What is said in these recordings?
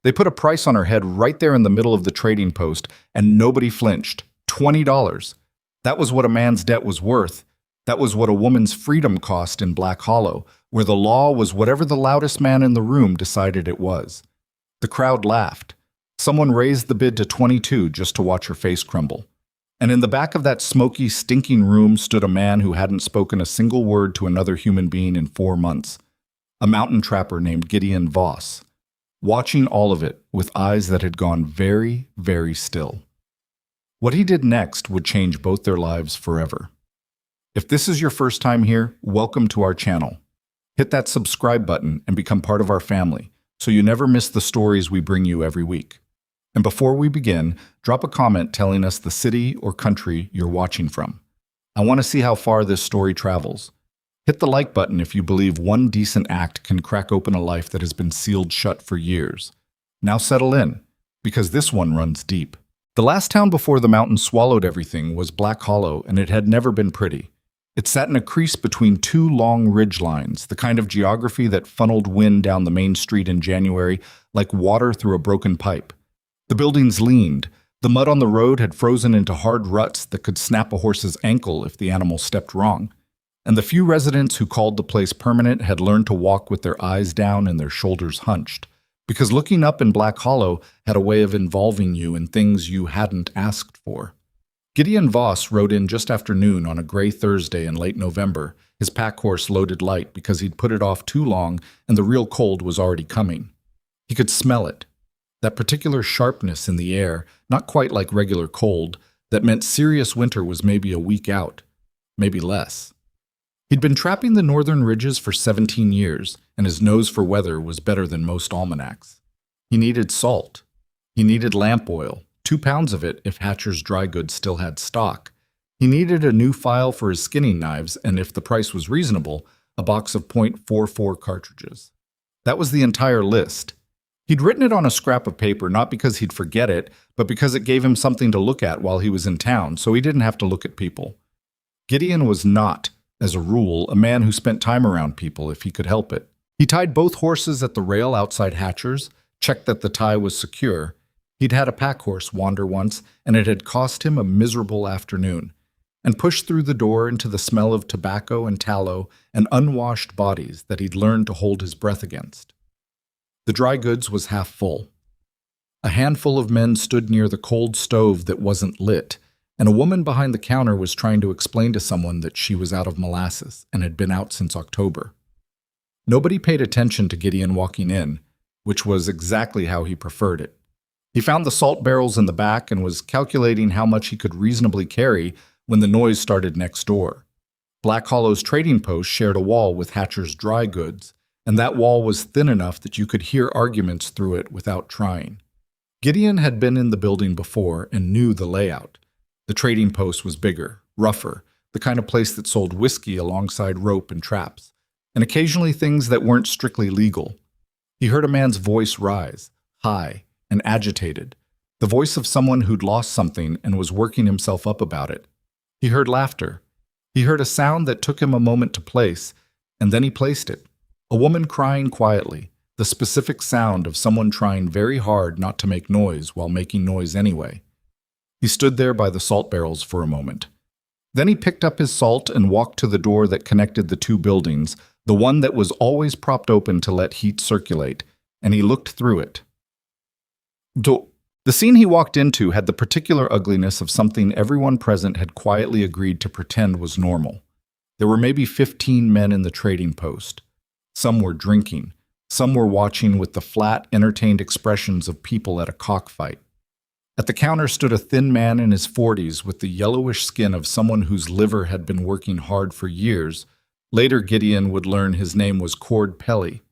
They put a price on her head right there in the middle of the trading post, and nobody flinched. $20. That was what a man's debt was worth. That was what a woman's freedom cost in Black Hollow, where the law was whatever the loudest man in the room decided it was. The crowd laughed. Someone raised the bid to 22 just to watch her face crumble. And in the back of that smoky, stinking room stood a man who hadn't spoken a single word to another human being in 4 months. A mountain trapper named Gideon Voss, watching all of it with eyes that had gone very, very still. What he did next would change both their lives forever. If this is your first time here, welcome to our channel. Hit that subscribe button and become part of our family, so you never miss the stories we bring you every week. And before we begin, drop a comment telling us the city or country you're watching from. I want to see how far this story travels. Hit the like button if you believe one decent act can crack open a life that has been sealed shut for years. Now settle in, because this one runs deep. The last town before the mountain swallowed everything was Black Hollow, and it had never been pretty. It sat in a crease between two long ridge lines, the kind of geography that funneled wind down the main street in January like water through a broken pipe. The buildings leaned. The mud on the road had frozen into hard ruts that could snap a horse's ankle if the animal stepped wrong. And the few residents who called the place permanent had learned to walk with their eyes down and their shoulders hunched, because looking up in Black Hollow had a way of involving you in things you hadn't asked for. Gideon Voss rode in just after noon on a gray Thursday in late November, his pack horse loaded light because he'd put it off too long and the real cold was already coming. He could smell it, that particular sharpness in the air, not quite like regular cold, that meant serious winter was maybe a week out, maybe less. He'd been trapping the northern ridges for 17 years, and his nose for weather was better than most almanacs. He needed salt. He needed lamp oil, 2 pounds of it if Hatcher's Dry Goods still had stock. He needed a new file for his skinning knives, and if the price was reasonable, a box of .44 cartridges. That was the entire list. He'd written it on a scrap of paper not because he'd forget it, but because it gave him something to look at while he was in town, so he didn't have to look at people. Gideon was not, as a rule, a man who spent time around people if he could help it. He tied both horses at the rail outside Hatcher's, checked that the tie was secure. He'd had a pack horse wander once, and it had cost him a miserable afternoon, and pushed through the door into the smell of tobacco and tallow and unwashed bodies that he'd learned to hold his breath against. The dry goods was half full. A handful of men stood near the cold stove that wasn't lit, and a woman behind the counter was trying to explain to someone that she was out of molasses and had been out since October. Nobody paid attention to Gideon walking in, which was exactly how he preferred it. He found the salt barrels in the back and was calculating how much he could reasonably carry when the noise started next door. Black Hollow's trading post shared a wall with Hatcher's Dry Goods, and that wall was thin enough that you could hear arguments through it without trying. Gideon had been in the building before and knew the layout. The trading post was bigger, rougher, the kind of place that sold whiskey alongside rope and traps, and occasionally things that weren't strictly legal. He heard a man's voice rise, high and agitated, the voice of someone who'd lost something and was working himself up about it. He heard laughter. He heard a sound that took him a moment to place, and then he placed it. A woman crying quietly, the specific sound of someone trying very hard not to make noise while making noise anyway. He stood there by the salt barrels for a moment. Then he picked up his salt and walked to the door that connected the two buildings, the one that was always propped open to let heat circulate, and he looked through it. The scene he walked into had the particular ugliness of something everyone present had quietly agreed to pretend was normal. There were maybe 15 men in the trading post. Some were drinking. Some were watching with the flat, entertained expressions of people at a cockfight. At the counter stood a thin man in his 40s with the yellowish skin of someone whose liver had been working hard for years. Later, Gideon would learn his name was Cord Pelly,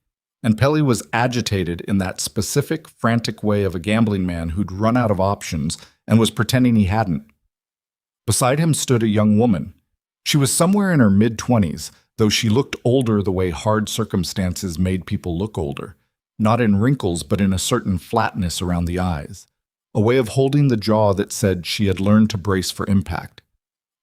and Pelly was agitated in that specific, frantic way of a gambling man who'd run out of options and was pretending he hadn't. Beside him stood a young woman. She was somewhere in her mid-20s, though she looked older the way hard circumstances made people look older, not in wrinkles but in a certain flatness around the eyes, a way of holding the jaw that said she had learned to brace for impact.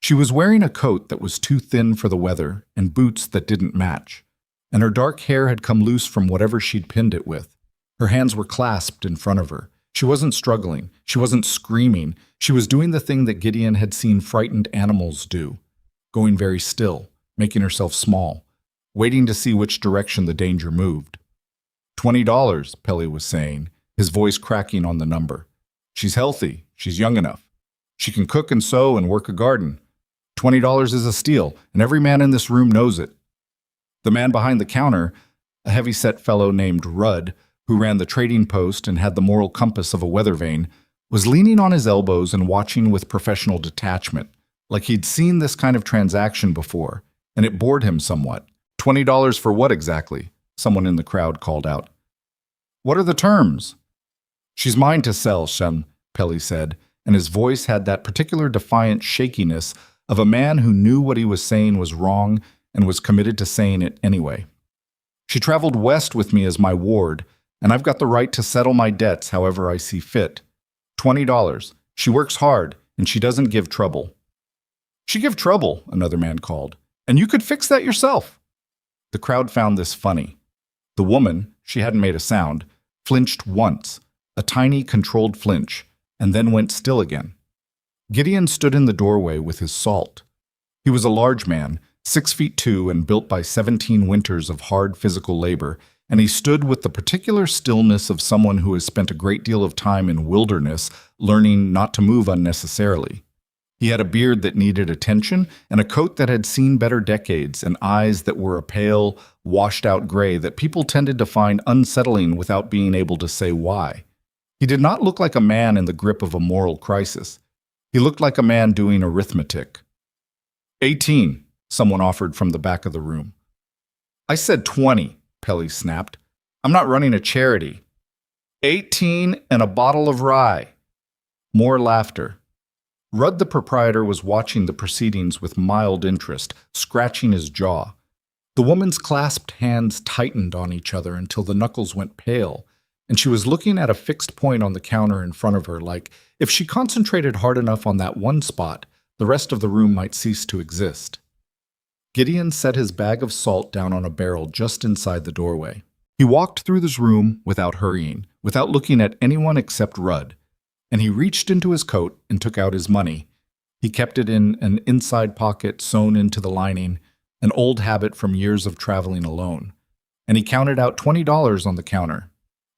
She was wearing a coat that was too thin for the weather and boots that didn't match, and her dark hair had come loose from whatever she'd pinned it with. Her hands were clasped in front of her. She wasn't struggling. She wasn't screaming. She was doing the thing that Gideon had seen frightened animals do, going very still, making herself small, waiting to see which direction the danger moved. $20, Pelly was saying, his voice cracking on the number. She's healthy. She's young enough. She can cook and sew and work a garden. $20 is a steal, and every man in this room knows it. The man behind the counter, a heavy-set fellow named Rudd, who ran the trading post and had the moral compass of a weather vane, was leaning on his elbows and watching with professional detachment, like he'd seen this kind of transaction before, and it bored him somewhat. $20 for what exactly? Someone in the crowd called out. What are the terms? She's mine to sell, Shem, Pelly said, and his voice had that particular defiant shakiness of a man who knew what he was saying was wrong and was committed to saying it anyway. She traveled west with me as my ward, and I've got the right to settle my debts however I see fit. $20. She works hard, and she doesn't give trouble. She give trouble, another man called, and you could fix that yourself. The crowd found this funny. The woman, she hadn't made a sound, flinched once, a tiny controlled flinch, and then went still again. Gideon stood in the doorway with his salt. He was a large man, 6'2" and built by 17 winters of hard physical labor, and he stood with the particular stillness of someone who has spent a great deal of time in wilderness learning not to move unnecessarily. He had a beard that needed attention, and a coat that had seen better decades, and eyes that were a pale, washed-out gray that people tended to find unsettling without being able to say why. He did not look like a man in the grip of a moral crisis. He looked like a man doing arithmetic. 18, someone offered from the back of the room. I said 20, Pelly snapped. I'm not running a charity. 18 and a bottle of rye. More laughter. Rudd the proprietor was watching the proceedings with mild interest, scratching his jaw. The woman's clasped hands tightened on each other until the knuckles went pale, and she was looking at a fixed point on the counter in front of her, like if she concentrated hard enough on that one spot, the rest of the room might cease to exist. Gideon set his bag of salt down on a barrel just inside the doorway. He walked through this room without hurrying, without looking at anyone except Rudd, and he reached into his coat and took out his money. He kept it in an inside pocket sewn into the lining, an old habit from years of traveling alone, and he counted out $20 on the counter.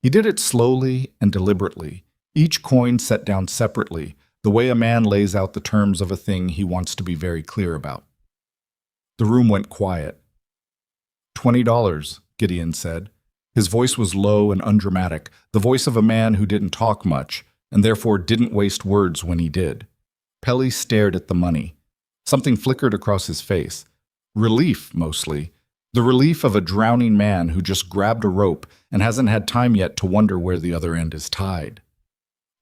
He did it slowly and deliberately, each coin set down separately, the way a man lays out the terms of a thing he wants to be very clear about. The room went quiet. $20, Gideon said. His voice was low and undramatic, the voice of a man who didn't talk much, and therefore didn't waste words when he did. Pelly stared at the money. Something flickered across his face. Relief, mostly. The relief of a drowning man who just grabbed a rope and hasn't had time yet to wonder where the other end is tied.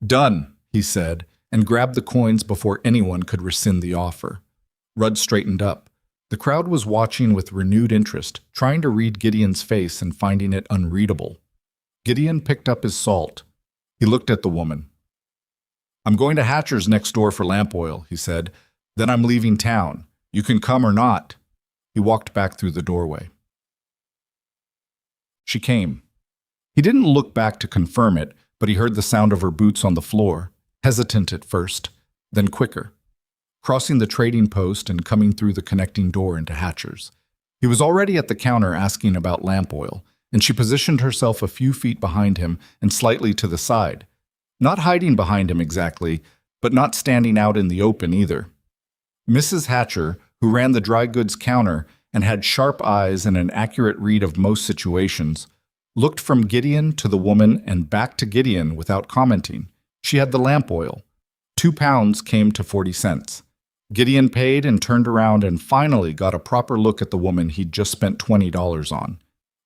Done, he said, and grabbed the coins before anyone could rescind the offer. Rudd straightened up. The crowd was watching with renewed interest, trying to read Gideon's face and finding it unreadable. Gideon picked up his salt. He looked at the woman. I'm going to Hatcher's next door for lamp oil, he said. Then I'm leaving town. You can come or not. He walked back through the doorway. She came. He didn't look back to confirm it, but he heard the sound of her boots on the floor, hesitant at first, then quicker, crossing the trading post and coming through the connecting door into Hatcher's. He was already at the counter asking about lamp oil, and she positioned herself a few feet behind him and slightly to the side, not hiding behind him exactly, but not standing out in the open either. Mrs. Hatcher, who ran the dry goods counter and had sharp eyes and an accurate read of most situations, looked from Gideon to the woman and back to Gideon without commenting. She had the lamp oil. 2 pounds came to 40 cents. Gideon paid and turned around and finally got a proper look at the woman he'd just spent $20 on.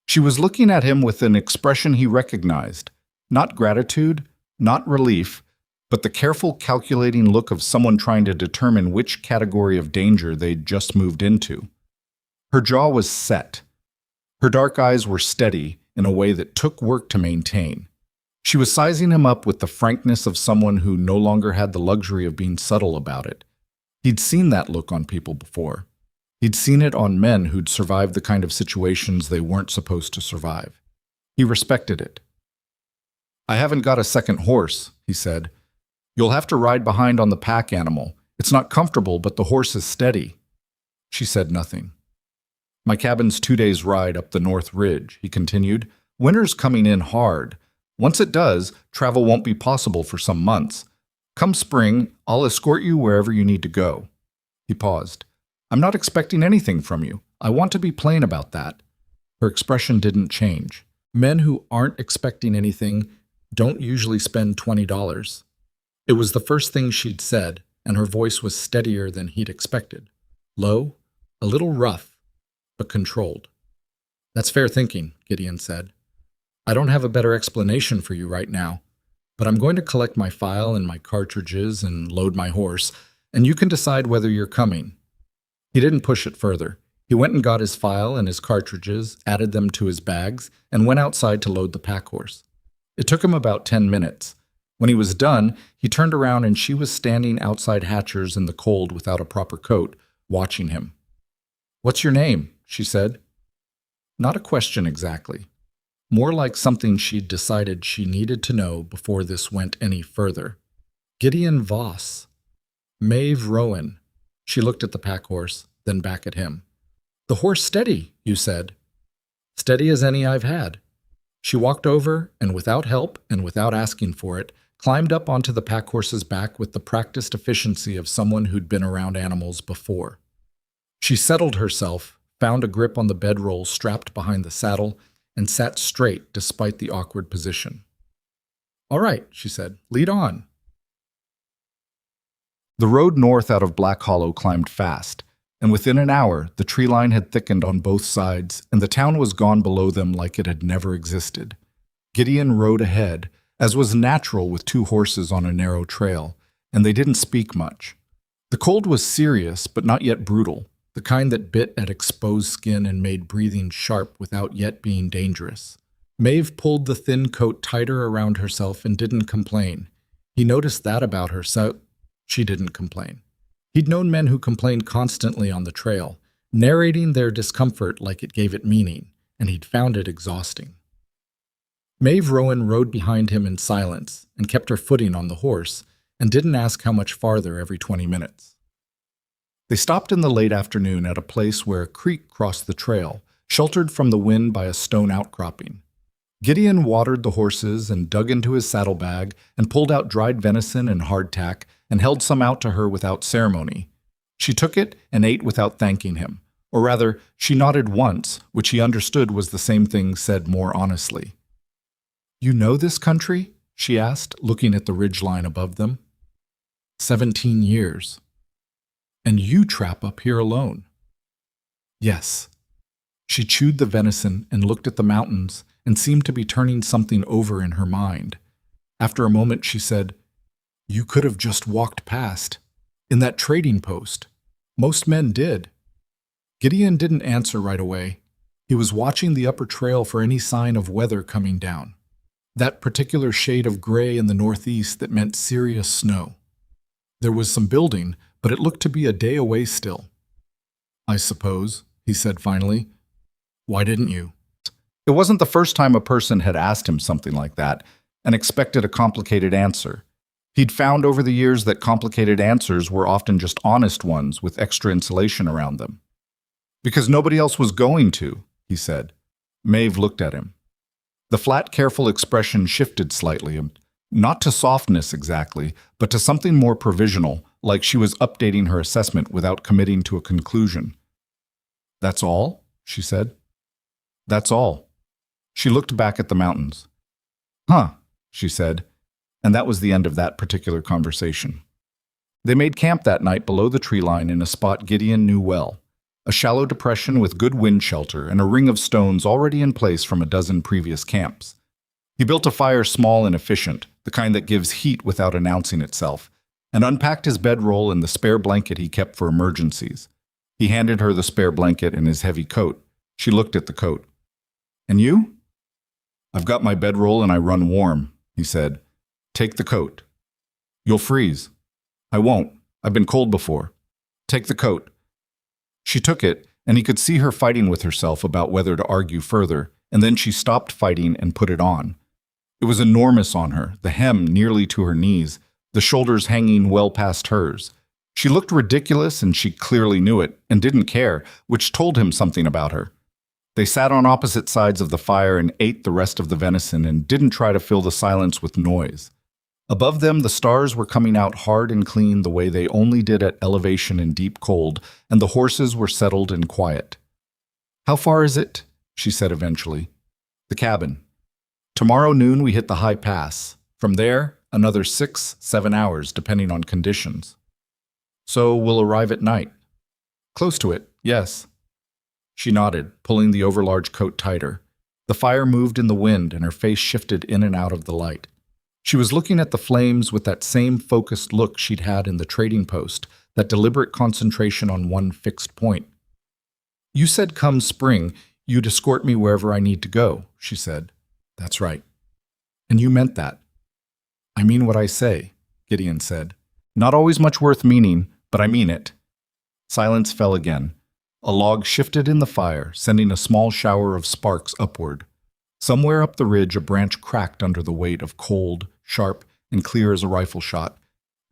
She was looking at him with an expression he recognized, not gratitude, not relief, but the careful, calculating look of someone trying to determine which category of danger they'd just moved into. Her jaw was set. Her dark eyes were steady in a way that took work to maintain. She was sizing him up with the frankness of someone who no longer had the luxury of being subtle about it. He'd seen that look on people before. He'd seen it on men who'd survived the kind of situations they weren't supposed to survive. He respected it. I haven't got a second horse, he said. You'll have to ride behind on the pack animal. It's not comfortable, but the horse is steady. She said nothing. My cabin's 2 days' ride up the North Ridge, he continued. Winter's coming in hard. Once it does, travel won't be possible for some months. Come spring, I'll escort you wherever you need to go. He paused. I'm not expecting anything from you. I want to be plain about that. Her expression didn't change. Men who aren't expecting anything don't usually spend $20. It was the first thing she'd said, and her voice was steadier than he'd expected. Low, a little rough, but controlled. That's fair thinking, Gideon said. I don't have a better explanation for you right now, but I'm going to collect my file and my cartridges and load my horse, and you can decide whether you're coming. He didn't push it further. He went and got his file and his cartridges, added them to his bags, and went outside to load the pack horse. It took him about 10 minutes. When he was done, he turned around and she was standing outside Hatcher's in the cold without a proper coat, watching him. What's your name? She said. Not a question exactly. More like something she'd decided she needed to know before this went any further. Gideon Voss. Maeve Rowan. She looked at the pack horse, then back at him. The horse steady, you said. Steady as any I've had. She walked over and without help and without asking for it, climbed up onto the pack horse's back with the practiced efficiency of someone who'd been around animals before. She settled herself, found a grip on the bedroll strapped behind the saddle, and sat straight despite the awkward position. All right, she said, lead on. The road north out of Black Hollow climbed fast, and within an hour the tree line had thickened on both sides, and the town was gone below them like it had never existed. Gideon rode ahead, as was natural with two horses on a narrow trail, and they didn't speak much. The cold was serious, but not yet brutal, the kind that bit at exposed skin and made breathing sharp without yet being dangerous. Maeve pulled the thin coat tighter around herself and didn't complain. He noticed that about her, so she didn't complain. He'd known men who complained constantly on the trail, narrating their discomfort like it gave it meaning, and he'd found it exhausting. Maeve Rowan rode behind him in silence and kept her footing on the horse and didn't ask how much farther every 20 minutes. They stopped in the late afternoon at a place where a creek crossed the trail, sheltered from the wind by a stone outcropping. Gideon watered the horses and dug into his saddlebag and pulled out dried venison and hardtack and held some out to her without ceremony. She took it and ate without thanking him, or rather, she nodded once, which he understood was the same thing said more honestly. You know this country? She asked, looking at the ridgeline above them. 17 years. And you trap up here alone? Yes. She chewed the venison and looked at the mountains and seemed to be turning something over in her mind. After a moment she said, You could have just walked past. In that trading post. Most men did. Gideon didn't answer right away. He was watching the upper trail for any sign of weather coming down. That particular shade of gray in the northeast that meant serious snow. There was some building, but it looked to be a day away still. I suppose, he said finally. Why didn't you? It wasn't the first time a person had asked him something like that and expected a complicated answer. He'd found over the years that complicated answers were often just honest ones with extra insulation around them. Because nobody else was going to, he said. Maeve looked at him. The flat, careful expression shifted slightly, not to softness exactly, but to something more provisional, like she was updating her assessment without committing to a conclusion. That's all? She said. That's all. She looked back at the mountains. Huh, she said, and that was the end of that particular conversation. They made camp that night below the tree line in a spot Gideon knew well, a shallow depression with good wind shelter and a ring of stones already in place from a dozen previous camps. He built a fire small and efficient, the kind that gives heat without announcing itself, and unpacked his bedroll and the spare blanket he kept for emergencies. He handed her the spare blanket and his heavy coat. She looked at the coat. And you? I've got my bedroll and I run warm, he said. Take the coat. You'll freeze. I won't. I've been cold before. Take the coat. She took it, and he could see her fighting with herself about whether to argue further, and then she stopped fighting and put it on. It was enormous on her, the hem nearly to her knees, the shoulders hanging well past hers. She looked ridiculous, and she clearly knew it, and didn't care, which told him something about her. They sat on opposite sides of the fire and ate the rest of the venison and didn't try to fill the silence with noise. Above them, the stars were coming out hard and clean the way they only did at elevation in deep cold, and the horses were settled and quiet. "How far is it?" she said eventually. "The cabin. Tomorrow noon we hit the high pass. From there, another 6-7 hours, depending on conditions. So we'll arrive at night." "Close to it, yes." She nodded, pulling the overlarge coat tighter. The fire moved in the wind, and her face shifted in and out of the light. She was looking at the flames with that same focused look she'd had in the trading post, that deliberate concentration on one fixed point. "You said come spring, you'd escort me wherever I need to go," she said. "That's right." "And you meant that." "I mean what I say," Gideon said. "Not always much worth meaning, but I mean it." Silence fell again. A log shifted in the fire, sending a small shower of sparks upward. Somewhere up the ridge, a branch cracked under the weight of cold, sharp, and clear as a rifle shot,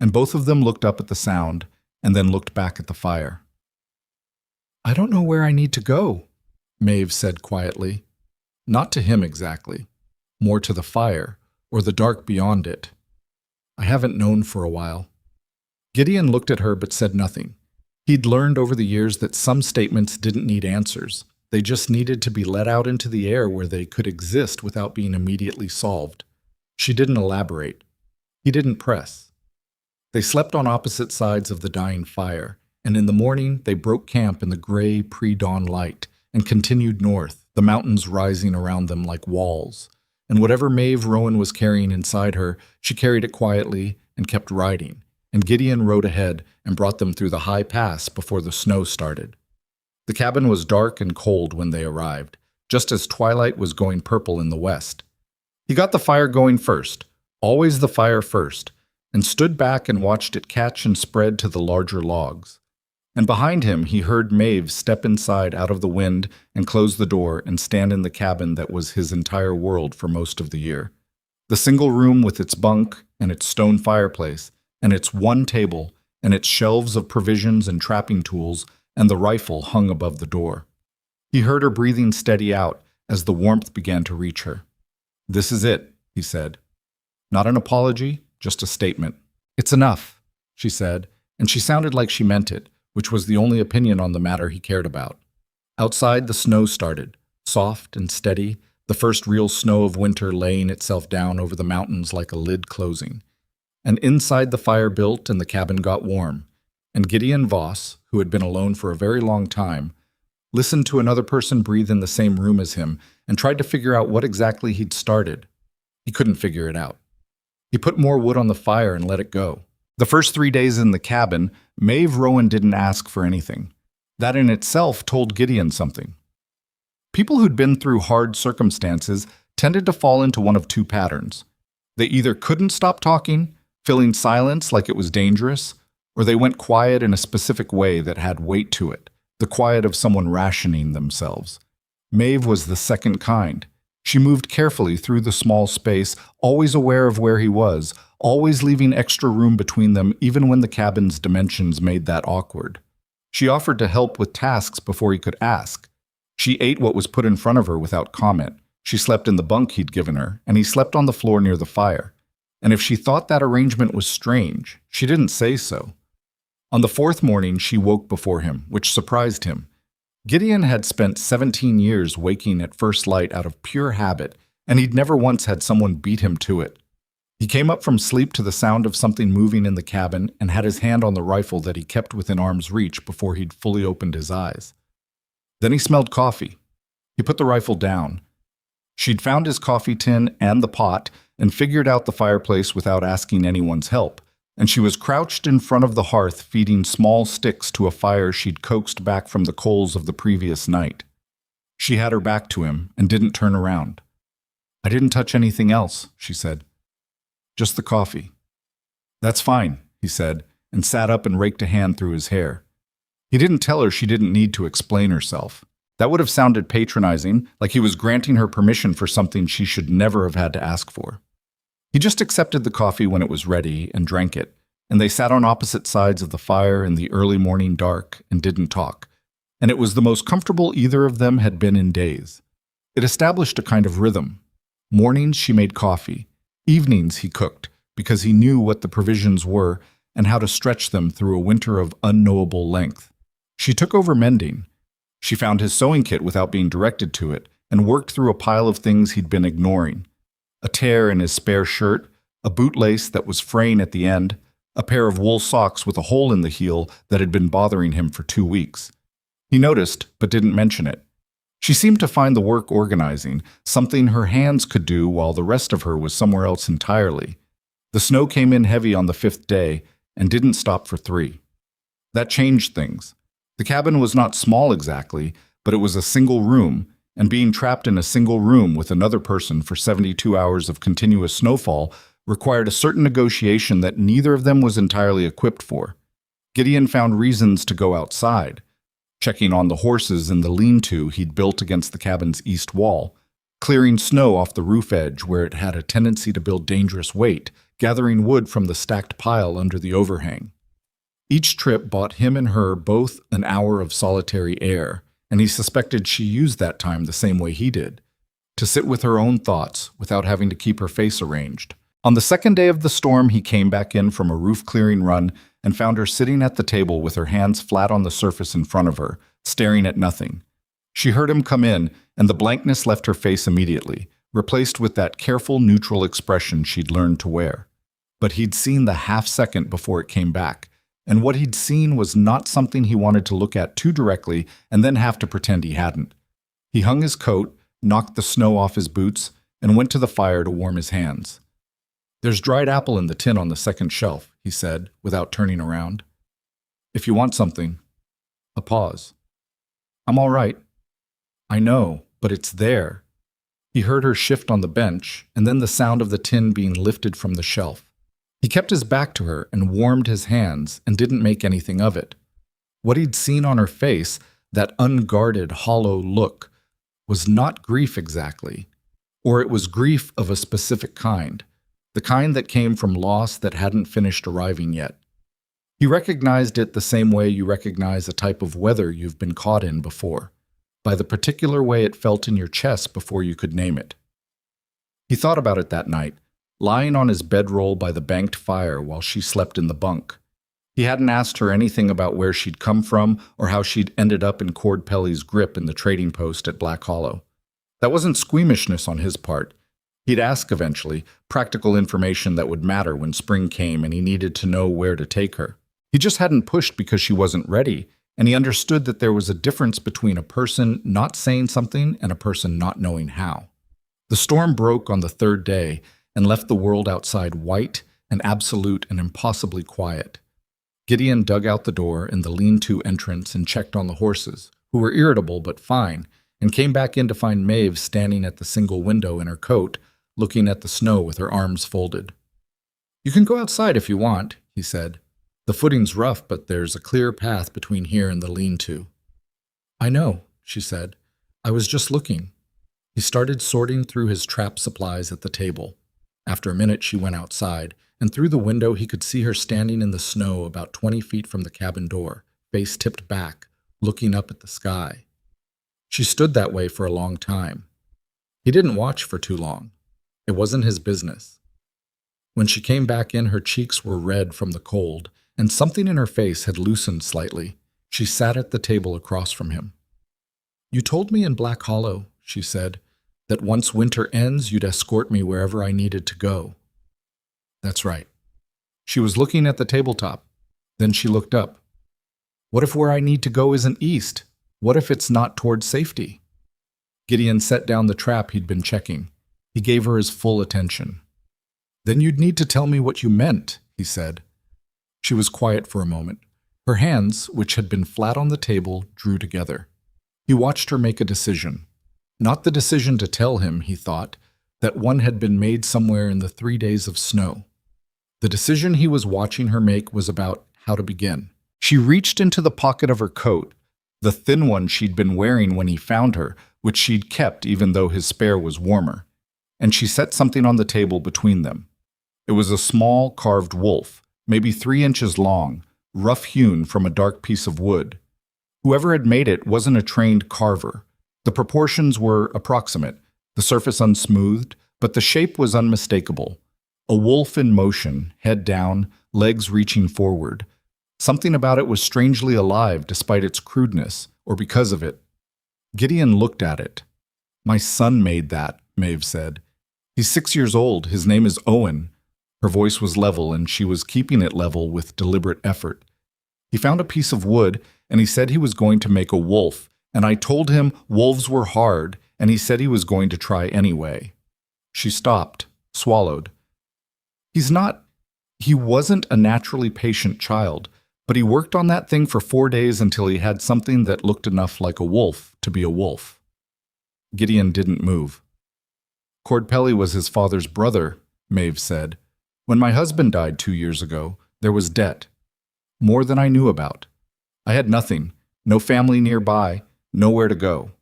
and both of them looked up at the sound, and then looked back at the fire. "I don't know where I need to go," Maeve said quietly. Not to him exactly, more to the fire, or the dark beyond it. "I haven't known for a while." Gideon looked at her but said nothing. He'd learned over the years that some statements didn't need answers. They just needed to be let out into the air where they could exist without being immediately solved. She didn't elaborate. He didn't press. They slept on opposite sides of the dying fire, and in the morning they broke camp in the gray pre-dawn light and continued north, the mountains rising around them like walls. And whatever Maeve Rowan was carrying inside her, she carried it quietly and kept riding. And Gideon rode ahead and brought them through the high pass before the snow started. The cabin was dark and cold when they arrived, just as twilight was going purple in the west. He got the fire going first, always the fire first, and stood back and watched it catch and spread to the larger logs. And behind him he heard Maeve step inside out of the wind and close the door and stand in the cabin that was his entire world for most of the year. The single room with its bunk and its stone fireplace, and its one table, and its shelves of provisions and trapping tools, and the rifle hung above the door. He heard her breathing steady out as the warmth began to reach her. "This is it," he said. Not an apology, just a statement. "It's enough," she said, and she sounded like she meant it, which was the only opinion on the matter he cared about. Outside, the snow started, soft and steady, the first real snow of winter laying itself down over the mountains like a lid closing. And inside the fire built and the cabin got warm, and Gideon Voss, who had been alone for a very long time, listened to another person breathe in the same room as him and tried to figure out what exactly he'd started. He couldn't figure it out. He put more wood on the fire and let it go. The first 3 days in the cabin, Maeve Rowan didn't ask for anything. That in itself told Gideon something. People who'd been through hard circumstances tended to fall into one of two patterns. They either couldn't stop talking, filling silence like it was dangerous, or they went quiet in a specific way that had weight to it, the quiet of someone rationing themselves. Maeve was the second kind. She moved carefully through the small space, always aware of where he was, always leaving extra room between them even when the cabin's dimensions made that awkward. She offered to help with tasks before he could ask. She ate what was put in front of her without comment. She slept in the bunk he'd given her, and he slept on the floor near the fire. And if she thought that arrangement was strange, she didn't say so. On the fourth morning, she woke before him, which surprised him. Gideon had spent 17 years waking at first light out of pure habit, and he'd never once had someone beat him to it. He came up from sleep to the sound of something moving in the cabin and had his hand on the rifle that he kept within arm's reach before he'd fully opened his eyes. Then he smelled coffee. He put the rifle down. She'd found his coffee tin and the pot and figured out the fireplace without asking anyone's help, and she was crouched in front of the hearth feeding small sticks to a fire she'd coaxed back from the coals of the previous night. She had her back to him and didn't turn around. "I didn't touch anything else," she said. "Just the coffee." "That's fine," he said, and sat up and raked a hand through his hair. He didn't tell her she didn't need to explain herself. That would have sounded patronizing, like he was granting her permission for something she should never have had to ask for. He just accepted the coffee when it was ready and drank it, and they sat on opposite sides of the fire in the early morning dark and didn't talk. And it was the most comfortable either of them had been in days. It established a kind of rhythm. Mornings she made coffee. Evenings he cooked, because he knew what the provisions were and how to stretch them through a winter of unknowable length. She took over mending. She found his sewing kit without being directed to it and worked through a pile of things he'd been ignoring. A tear in his spare shirt, a bootlace that was fraying at the end, a pair of wool socks with a hole in the heel that had been bothering him for 2 weeks. He noticed, but didn't mention it. She seemed to find the work organizing, something her hands could do while the rest of her was somewhere else entirely. The snow came in heavy on the 5th day and didn't stop for 3. That changed things. The cabin was not small exactly, but it was a single room, and being trapped in a single room with another person for 72 hours of continuous snowfall required a certain negotiation that neither of them was entirely equipped for. Gideon found reasons to go outside, checking on the horses in the lean-to he'd built against the cabin's east wall, clearing snow off the roof edge where it had a tendency to build dangerous weight, gathering wood from the stacked pile under the overhang. Each trip bought him and her both an hour of solitary air, and he suspected she used that time the same way he did, to sit with her own thoughts without having to keep her face arranged. On the 2nd day of the storm, he came back in from a roof-clearing run and found her sitting at the table with her hands flat on the surface in front of her, staring at nothing. She heard him come in, and the blankness left her face immediately, replaced with that careful, neutral expression she'd learned to wear. But he'd seen the half-second before it came back, and what he'd seen was not something he wanted to look at too directly and then have to pretend he hadn't. He hung his coat, knocked the snow off his boots, and went to the fire to warm his hands. "There's dried apple in the tin on the 2nd shelf," he said, without turning around. "If you want something." A pause. "I'm all right." "I know, but it's there." He heard her shift on the bench, and then the sound of the tin being lifted from the shelf. He kept his back to her and warmed his hands and didn't make anything of it. What he'd seen on her face, that unguarded, hollow look, was not grief exactly, or it was grief of a specific kind, the kind that came from loss that hadn't finished arriving yet. He recognized it the same way you recognize a type of weather you've been caught in before, by the particular way it felt in your chest before you could name it. He thought about it that night, lying on his bedroll by the banked fire while she slept in the bunk. He hadn't asked her anything about where she'd come from or how she'd ended up in Cord Pelly's grip in the trading post at Black Hollow. That wasn't squeamishness on his part. He'd ask eventually, practical information that would matter when spring came and he needed to know where to take her. He just hadn't pushed because she wasn't ready, and he understood that there was a difference between a person not saying something and a person not knowing how. The storm broke on the 3rd day and left the world outside white and absolute and impossibly quiet. Gideon dug out the door in the lean-to entrance and checked on the horses, who were irritable but fine, and came back in to find Maeve standing at the single window in her coat, looking at the snow with her arms folded. "You can go outside if you want," he said. "The footing's rough, but there's a clear path between here and the lean-to." "I know," she said. "I was just looking." He started sorting through his trap supplies at the table. After a minute, she went outside, and through the window he could see her standing in the snow about 20 feet from the cabin door, face tipped back, looking up at the sky. She stood that way for a long time. He didn't watch for too long. It wasn't his business. When she came back in, her cheeks were red from the cold, and something in her face had loosened slightly. She sat at the table across from him. "You told me in Black Hollow," she said, "that once winter ends, you'd escort me wherever I needed to go." "That's right." She was looking at the tabletop. Then she looked up. "What if where I need to go isn't east? What if it's not toward safety?" Gideon set down the trap he'd been checking. He gave her his full attention. "Then you'd need to tell me what you meant," he said. She was quiet for a moment. Her hands, which had been flat on the table, drew together. He watched her make a decision. Not the decision to tell him, he thought, that one had been made somewhere in the 3 days of snow. The decision he was watching her make was about how to begin. She reached into the pocket of her coat, the thin one she'd been wearing when he found her, which she'd kept even though his spare was warmer. And she set something on the table between them. It was a small, carved wolf, maybe 3 inches long, rough-hewn from a dark piece of wood. Whoever had made it wasn't a trained carver. The proportions were approximate, the surface unsmoothed, but the shape was unmistakable. A wolf in motion, head down, legs reaching forward. Something about it was strangely alive despite its crudeness, or because of it. Gideon looked at it. "My son made that," Maeve said. "He's 6 years old. His name is Owen." Her voice was level, and she was keeping it level with deliberate effort. "He found a piece of wood, and he said he was going to make a wolf, and I told him wolves were hard, and he said he was going to try anyway." She stopped, swallowed. He wasn't a naturally patient child, but he worked on that thing for 4 days until he had something that looked enough like a wolf to be a wolf. Gideon didn't move. "Cord Pelly was his father's brother," Maeve said. "When my husband died 2 years ago, there was debt. More than I knew about. I had nothing, no family nearby, nowhere to go.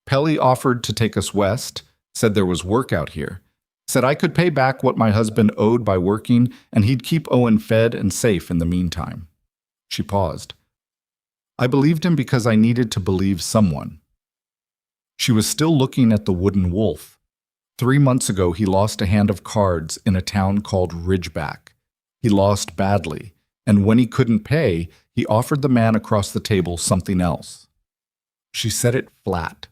Pelly offered to take us west, said there was work out here, said I could pay back what my husband owed by working, and he'd keep Owen fed and safe in the meantime." She paused. "I believed him because I needed to believe someone." She was still looking at the wooden wolf. 3 months ago, he lost a hand of cards in a town called Ridgeback. He lost badly, and when he couldn't pay, he offered the man across the table something else. She said it flat.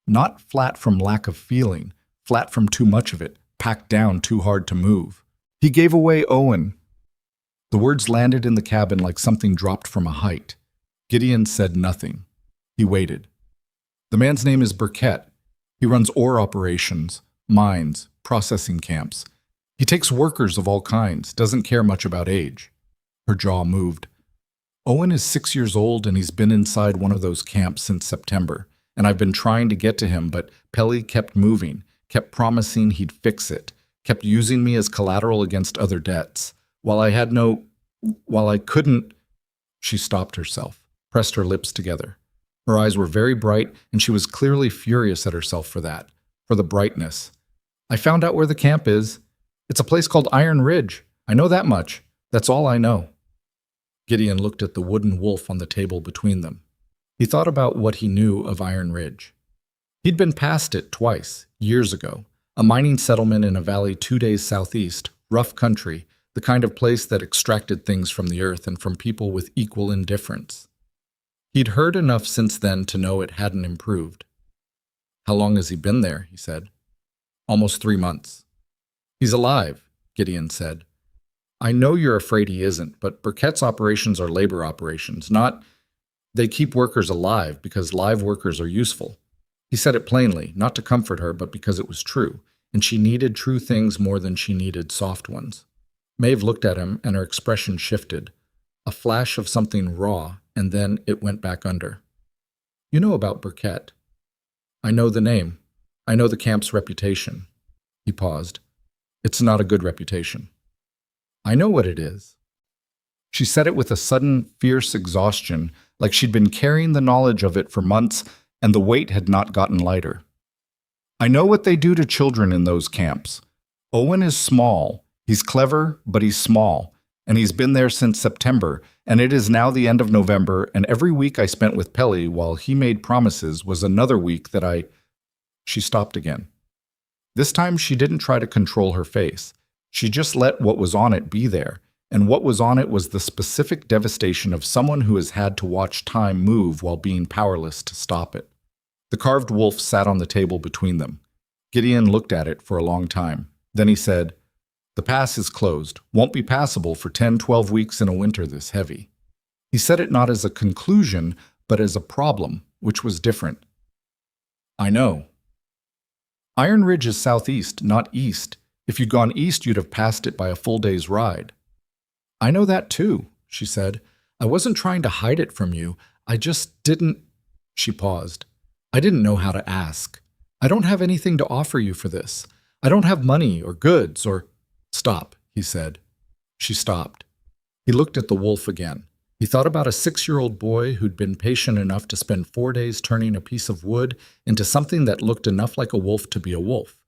Not flat from lack of feeling, flat from too much of it, packed down too hard to move. "He gave away Owen." The words landed in the cabin like something dropped from a height. Gideon said nothing. He waited. "The man's name is Burkett. He runs ore operations, mines, processing camps. He takes workers of all kinds, doesn't care much about age." Her jaw moved. "Owen is 6 years old and he's been inside one of those camps since September, and I've been trying to get to him, but Pelly kept moving, kept promising he'd fix it, kept using me as collateral against other debts. While I couldn't—" She stopped herself, pressed her lips together. Her eyes were very bright, and she was clearly furious at herself for that, for the brightness. "I found out where the camp is. It's a place called Iron Ridge. I know that much. That's all I know." Gideon looked at the wooden wolf on the table between them. He thought about what he knew of Iron Ridge. He'd been past it twice, years ago, a mining settlement in a valley 2 days southeast, rough country, the kind of place that extracted things from the earth and from people with equal indifference. He'd heard enough since then to know it hadn't improved. "How long has he been there?" he said. "Almost 3 months. "He's alive," Gideon said. "I know you're afraid he isn't, but Burkett's operations are labor operations, not— They keep workers alive because live workers are useful." He said it plainly, not to comfort her, but because it was true, and she needed true things more than she needed soft ones. Maeve looked at him, and her expression shifted. A flash of something raw, and then it went back under. "You know about Burkett." "I know the name. I know the camp's reputation." He paused. "It's not a good reputation." "I know what it is." She said it with a sudden, fierce exhaustion, like she'd been carrying the knowledge of it for months, and the weight had not gotten lighter. "I know what they do to children in those camps. Owen is small. He's clever, but he's small, and he's been there since September, and it is now the end of November, and every week I spent with Pelly while he made promises was another week that I—" She stopped again. This time she didn't try to control her face. She just let what was on it be there, and what was on it was the specific devastation of someone who has had to watch time move while being powerless to stop it. The carved wolf sat on the table between them. Gideon looked at it for a long time. Then he said, "The pass is closed, won't be passable for 10-12 weeks in a winter this heavy." He said it not as a conclusion, but as a problem, which was different. "I know." "Iron Ridge is southeast, not east. If you'd gone east, you'd have passed it by a full day's ride." "I know that too," she said. "I wasn't trying to hide it from you. I just didn't—" She paused. "I didn't know how to ask. I don't have anything to offer you for this. I don't have money or goods or—" "Stop," he said. She stopped. He looked at the wolf again. He He thought about a 6-year-old boy who'd been patient enough to spend 4 days turning a piece of wood into something that looked enough like a wolf to be a wolf,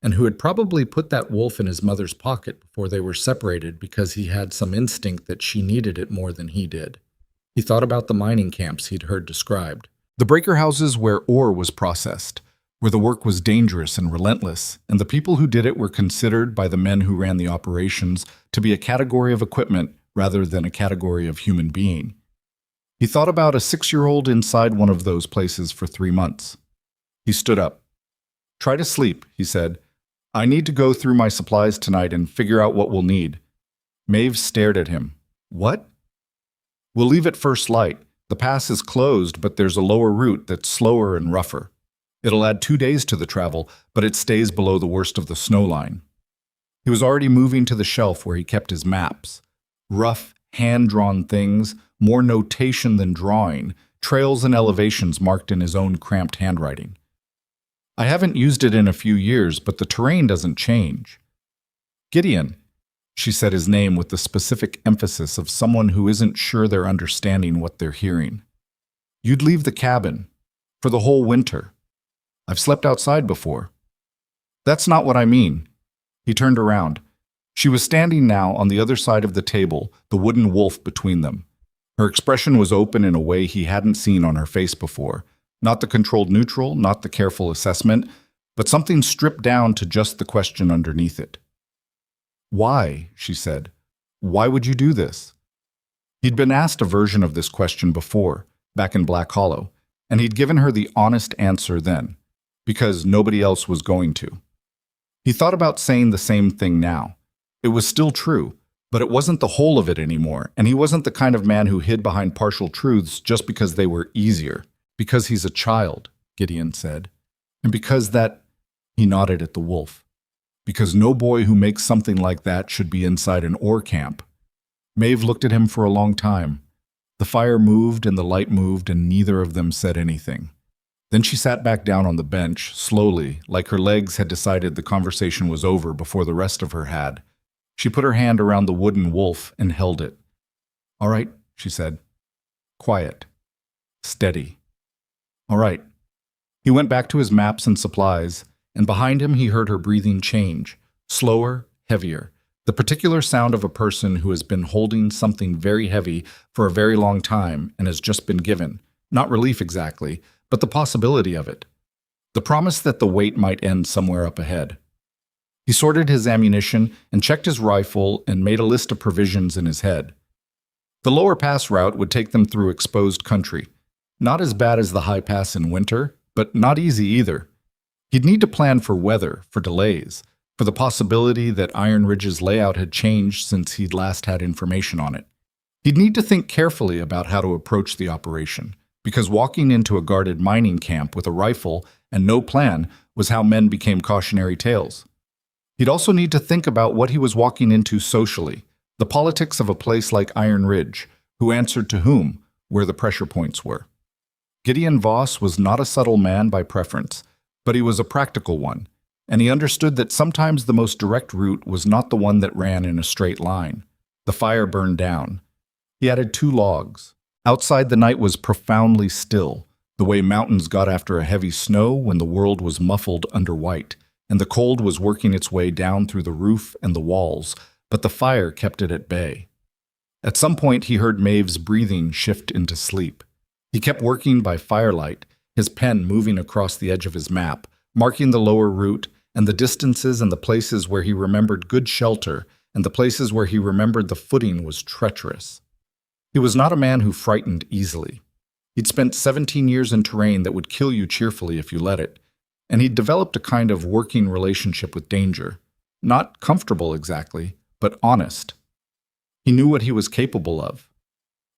and who had probably put that wolf in his mother's pocket before they were separated because he had some instinct that she needed it more than he did. He thought about the mining camps he'd heard described. The breaker houses where ore was processed, where the work was dangerous and relentless, and the people who did it were considered by the men who ran the operations to be a category of equipment rather than a category of human being. He thought about a 6-year-old inside one of those places for 3 months. He stood up. "Try to sleep," he said. "I need to go through my supplies tonight and figure out what we'll need." Maeve stared at him. "What?" "We'll leave at first light. The pass is closed, but there's a lower route that's slower and rougher. It'll add 2 days to the travel, but it stays below the worst of the snow line." He was already moving to the shelf where he kept his maps. Rough, hand-drawn things, more notation than drawing, trails and elevations marked in his own cramped handwriting. "I haven't used it in a few years, but the terrain doesn't change." "Gideon," she said his name with the specific emphasis of someone who isn't sure they're understanding what they're hearing. "You'd leave the cabin. For the whole winter. I've slept outside before." "That's not what I mean." He turned around. She was standing now on the other side of the table, the wooden wolf between them. Her expression was open in a way he hadn't seen on her face before. Not the controlled neutral, not the careful assessment, but something stripped down to just the question underneath it. "Why?" she said. "Why would you do this?" He'd been asked a version of this question before, back in Black Hollow, and he'd given her the honest answer then, because nobody else was going to. He thought about saying the same thing now. It was still true, but it wasn't the whole of it anymore, and he wasn't the kind of man who hid behind partial truths just because they were easier. "Because he's a child," Gideon said. "And because that—" He nodded at the wolf. "Because no boy who makes something like that should be inside an ore camp." Maeve looked at him for a long time. The fire moved and the light moved, and neither of them said anything. Then she sat back down on the bench, slowly, like her legs had decided the conversation was over before the rest of her had. She put her hand around the wooden wolf and held it. "All right," she said. "Quiet. Steady. All right." He went back to his maps and supplies, and behind him he heard her breathing change, slower, heavier, the particular sound of a person who has been holding something very heavy for a very long time and has just been given, not relief exactly, but the possibility of it. The promise that the wait might end somewhere up ahead. He sorted his ammunition and checked his rifle and made a list of provisions in his head. The lower pass route would take them through exposed country. Not as bad as the high pass in winter, but not easy either. He'd need to plan for weather, for delays, for the possibility that Iron Ridge's layout had changed since he'd last had information on it. He'd need to think carefully about how to approach the operation, because walking into a guarded mining camp with a rifle and no plan was how men became cautionary tales. He'd also need to think about what he was walking into socially, the politics of a place like Iron Ridge, who answered to whom, where the pressure points were. Gideon Voss was not a subtle man by preference, but he was a practical one, and he understood that sometimes the most direct route was not the one that ran in a straight line. The fire burned down. He added 2 logs. Outside the night was profoundly still, the way mountains got after a heavy snow when the world was muffled under white, and the cold was working its way down through the roof and the walls, but the fire kept it at bay. At some point he heard Maeve's breathing shift into sleep. He kept working by firelight, his pen moving across the edge of his map, marking the lower route and the distances and the places where he remembered good shelter and the places where he remembered the footing was treacherous. He was not a man who frightened easily. He'd spent 17 years in terrain that would kill you cheerfully if you let it, and he'd developed a kind of working relationship with danger. Not comfortable exactly, but honest. He knew what he was capable of.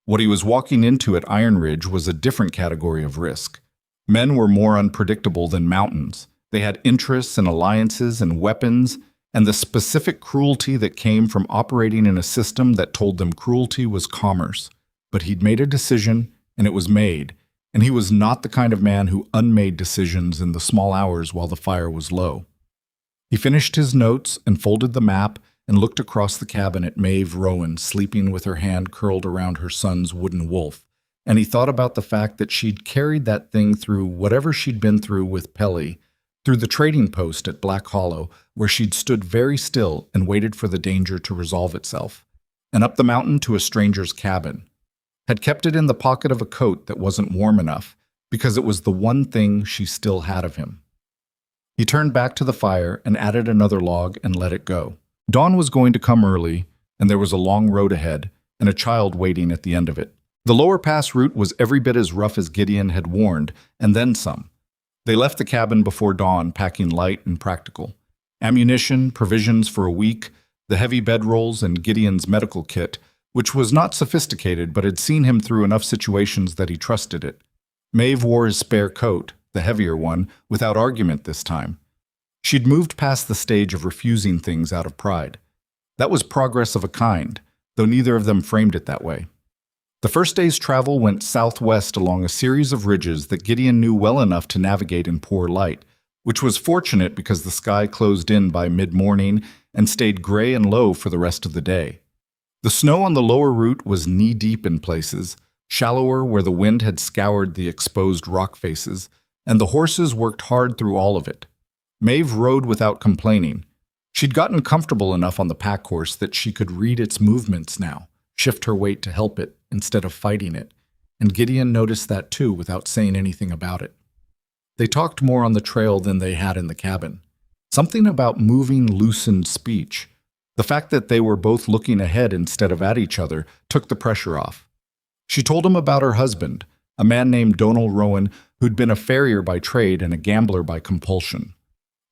What he was walking into at Iron Ridge was a different category of risk. Men were more unpredictable than mountains. They had interests and alliances and weapons, and the specific cruelty that came from operating in a system that told them cruelty was commerce. But he'd made a decision, and it was made, and he was not the kind of man who unmade decisions in the small hours while the fire was low. He finished his notes and folded the map and looked across the cabin at Maeve Rowan sleeping with her hand curled around her son's wooden wolf, and he thought about the fact that she'd carried that thing through whatever she'd been through with Pelly, through the trading post at Black Hollow, where she'd stood very still and waited for the danger to resolve itself, and up the mountain to a stranger's cabin. Had kept it in the pocket of a coat that wasn't warm enough, because it was the one thing she still had of him. He turned back to the fire and added another log and let it go. Dawn was going to come early, and there was a long road ahead, and a child waiting at the end of it. The lower pass route was every bit as rough as Gideon had warned, and then some. They left the cabin before dawn, packing light and practical. Ammunition, provisions for a week, the heavy bedrolls, and Gideon's medical kit, which was not sophisticated but had seen him through enough situations that he trusted it. Maeve wore his spare coat, the heavier one, without argument this time. She'd moved past the stage of refusing things out of pride. That was progress of a kind, though neither of them framed it that way. The first day's travel went southwest along a series of ridges that Gideon knew well enough to navigate in poor light, which was fortunate because the sky closed in by mid-morning and stayed gray and low for the rest of the day. The snow on the lower route was knee-deep in places, shallower where the wind had scoured the exposed rock faces, and the horses worked hard through all of it. Maeve rode without complaining. She'd gotten comfortable enough on the pack horse that she could read its movements now, shift her weight to help it instead of fighting it, and Gideon noticed that too without saying anything about it. They talked more on the trail than they had in the cabin. Something about moving loosened speech. The fact that they were both looking ahead instead of at each other took the pressure off. She told him about her husband, a man named Donald Rowan, who'd been a farrier by trade and a gambler by compulsion.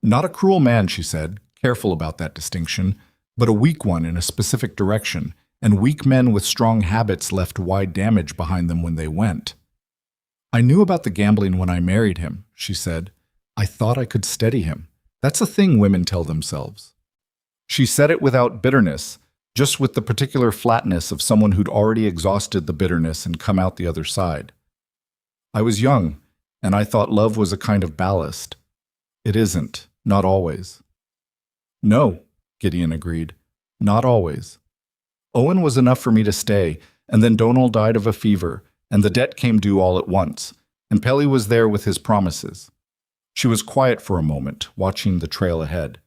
Not a cruel man, she said, careful about that distinction, but a weak one in a specific direction, and weak men with strong habits left wide damage behind them when they went. I knew about the gambling when I married him, she said. I thought I could steady him. That's a thing women tell themselves. She said it without bitterness, just with the particular flatness of someone who'd already exhausted the bitterness and come out the other side. I was young, and I thought love was a kind of ballast. It isn't, not always. No, Gideon agreed, not always. Owen was enough for me to stay, and then Donald died of a fever, and the debt came due all at once, and Pelly was there with his promises. She was quiet for a moment, watching the trail ahead.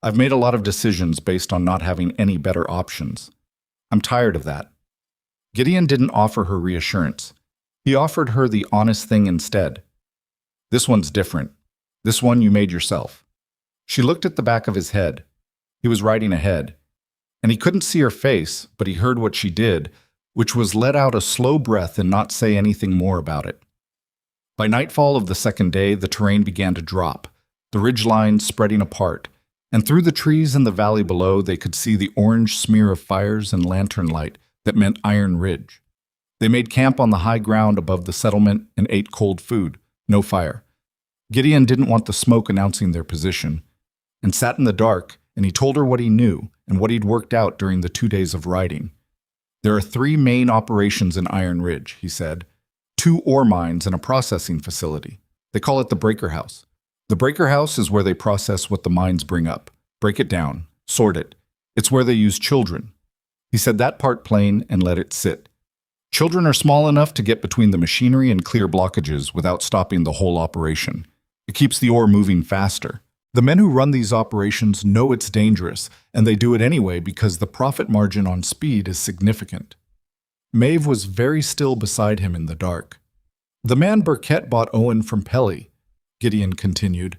I've made a lot of decisions based on not having any better options. I'm tired of that. Gideon didn't offer her reassurance. He offered her the honest thing instead. This one's different. This one you made yourself. She looked at the back of his head. He was riding ahead, and he couldn't see her face, but he heard what she did, which was let out a slow breath and not say anything more about it. By nightfall of the second day, the terrain began to drop, the ridgelines spreading apart, and through the trees in the valley below they could see the orange smear of fires and lantern light that meant Iron Ridge. They made camp on the high ground above the settlement and ate cold food, no fire. Gideon didn't want the smoke announcing their position, and sat in the dark, and he told her what he knew and what he'd worked out during the 2 days of riding. There are 3 main operations in Iron Ridge, he said. 2 ore mines and a processing facility. They call it the breaker house. The breaker house is where they process what the mines bring up, break it down, sort it. It's where they use children. He said that part plain and let it sit. Children are small enough to get between the machinery and clear blockages without stopping the whole operation. It keeps the ore moving faster. The men who run these operations know it's dangerous, and they do it anyway because the profit margin on speed is significant. Maeve was very still beside him in the dark. The man Burkett bought Owen from Pelly, Gideon continued,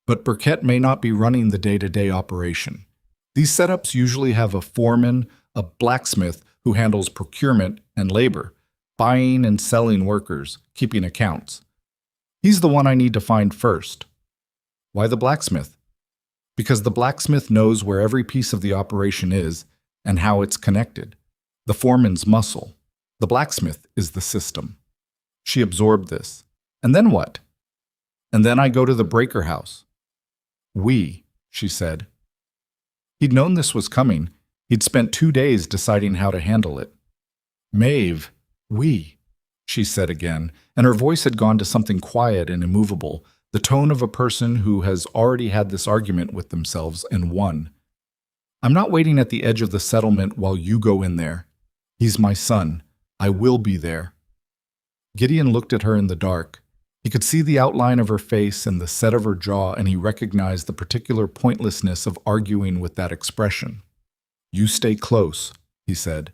but Burkett may not be running the day-to-day operation. These setups usually have a foreman, a blacksmith who handles procurement and labor, buying and selling workers, keeping accounts. He's the one I need to find first. Why the blacksmith? Because the blacksmith knows where every piece of the operation is and how it's connected. The foreman's muscle. The blacksmith is the system. She absorbed this. And then what? And then I go to the breaker house. She said. He'd known this was coming. He'd spent 2 days deciding how to handle it. Maeve, she said again, and her voice had gone to something quiet and immovable, the tone of a person who has already had this argument with themselves and won. I'm not waiting at the edge of the settlement while you go in there. He's my son. I will be there. Gideon looked at her in the dark. He could see the outline of her face and the set of her jaw, and he recognized the particular pointlessness of arguing with that expression. You stay close, he said.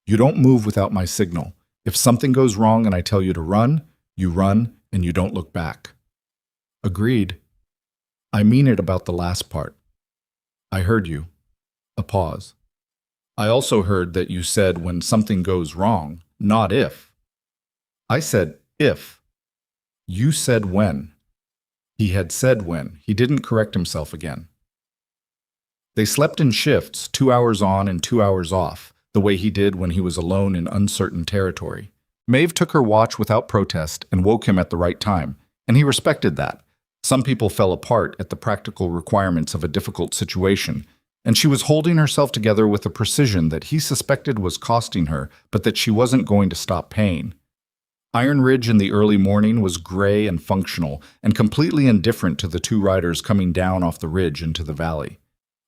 You don't move without my signal. If something goes wrong and I tell you to run, you run and you don't look back. Agreed. I mean it about the last part. I heard you. A pause. I also heard that you said when something goes wrong, not if. I said if. You said when. He had said when. He didn't correct himself again. They slept in shifts, 2 hours on and 2 hours off, the way he did when he was alone in uncertain territory. Maeve took her watch without protest and woke him at the right time, and he respected that. Some people fell apart at the practical requirements of a difficult situation, and she was holding herself together with a precision that he suspected was costing her, but that she wasn't going to stop paying. Iron Ridge in the early morning was gray and functional, and completely indifferent to the two riders coming down off the ridge into the valley.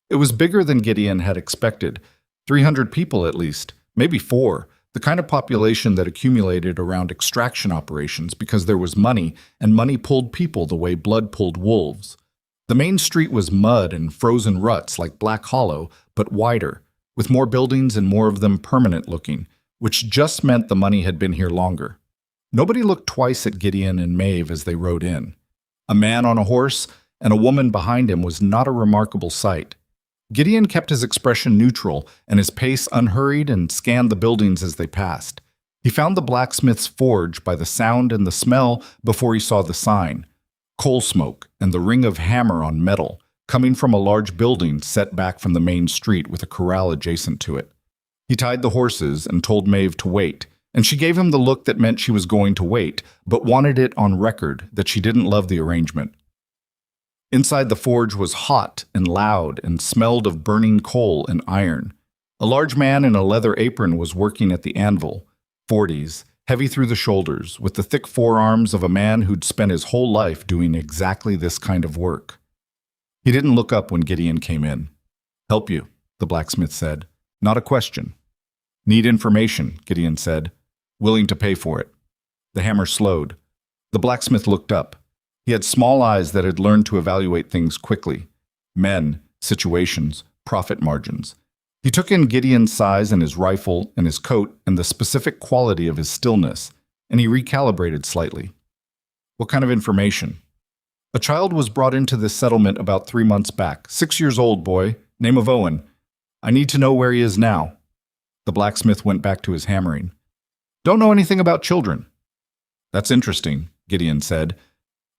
It was bigger than Gideon had expected, 300 people at least, maybe 4, the kind of population that accumulated around extraction operations because there was money, and money pulled people the way blood pulled wolves. The main street was mud and frozen ruts like Black Hollow, but wider, with more buildings and more of them permanent looking, which just meant the money had been here longer. Nobody looked twice at Gideon and Maeve as they rode in. A man on a horse and a woman behind him was not a remarkable sight. Gideon kept his expression neutral and his pace unhurried and scanned the buildings as they passed. He found the blacksmith's forge by the sound and the smell before he saw the sign. Coal smoke and the ring of hammer on metal, coming from a large building set back from the main street with a corral adjacent to it. He tied the horses and told Maeve to wait, and she gave him the look that meant she was going to wait, but wanted it on record that she didn't love the arrangement. Inside the forge was hot and loud and smelled of burning coal and iron. A large man in a leather apron was working at the anvil, 40s, heavy through the shoulders, with the thick forearms of a man who'd spent his whole life doing exactly this kind of work. He didn't look up when Gideon came in. Help you, the blacksmith said. Not a question. Need information, Gideon said, willing to pay for it. The hammer slowed. The blacksmith looked up. He had small eyes that had learned to evaluate things quickly. Men, situations, profit margins. He took in Gideon's size and his rifle and his coat and the specific quality of his stillness, and he recalibrated slightly. What kind of information? A child was brought into this settlement about 3 months back. 6 years old boy, name of Owen. I need to know where he is now. The blacksmith went back to his hammering. Don't know anything about children. That's interesting, Gideon said,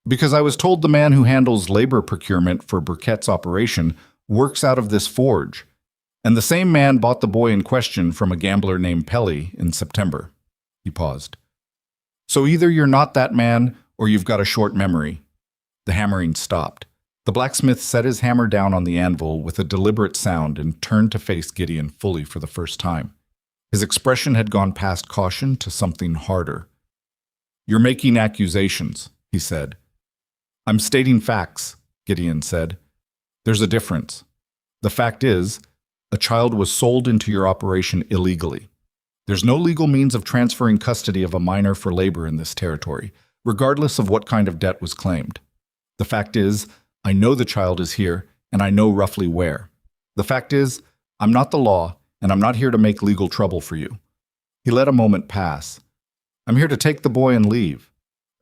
because I was told the man who handles labor procurement for Burkett's operation works out of this forge, and the same man bought the boy in question from a gambler named Pelly in September. He paused. So either you're not that man, or you've got a short memory. The hammering stopped. The blacksmith set his hammer down on the anvil with a deliberate sound and turned to face Gideon fully for the first time. His expression had gone past caution to something harder. You're making accusations, he said. I'm stating facts, Gideon said. There's a difference. The fact is, a child was sold into your operation illegally. There's no legal means of transferring custody of a minor for labor in this territory, regardless of what kind of debt was claimed. The fact is, I know the child is here, and I know roughly where. The fact is, I'm not the law, and I'm not here to make legal trouble for you. He let a moment pass. I'm here to take the boy and leave.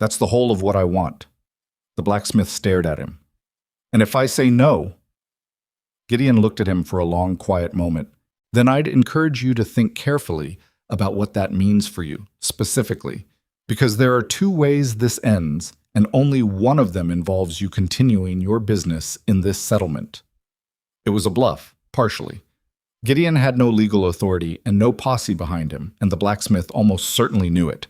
That's the whole of what I want. The blacksmith stared at him. And if I say no? Gideon looked at him for a long, quiet moment. Then I'd encourage you to think carefully about what that means for you, specifically, because there are 2 ways this ends, and only one of them involves you continuing your business in this settlement. It was a bluff, partially. Gideon had no legal authority and no posse behind him, and the blacksmith almost certainly knew it.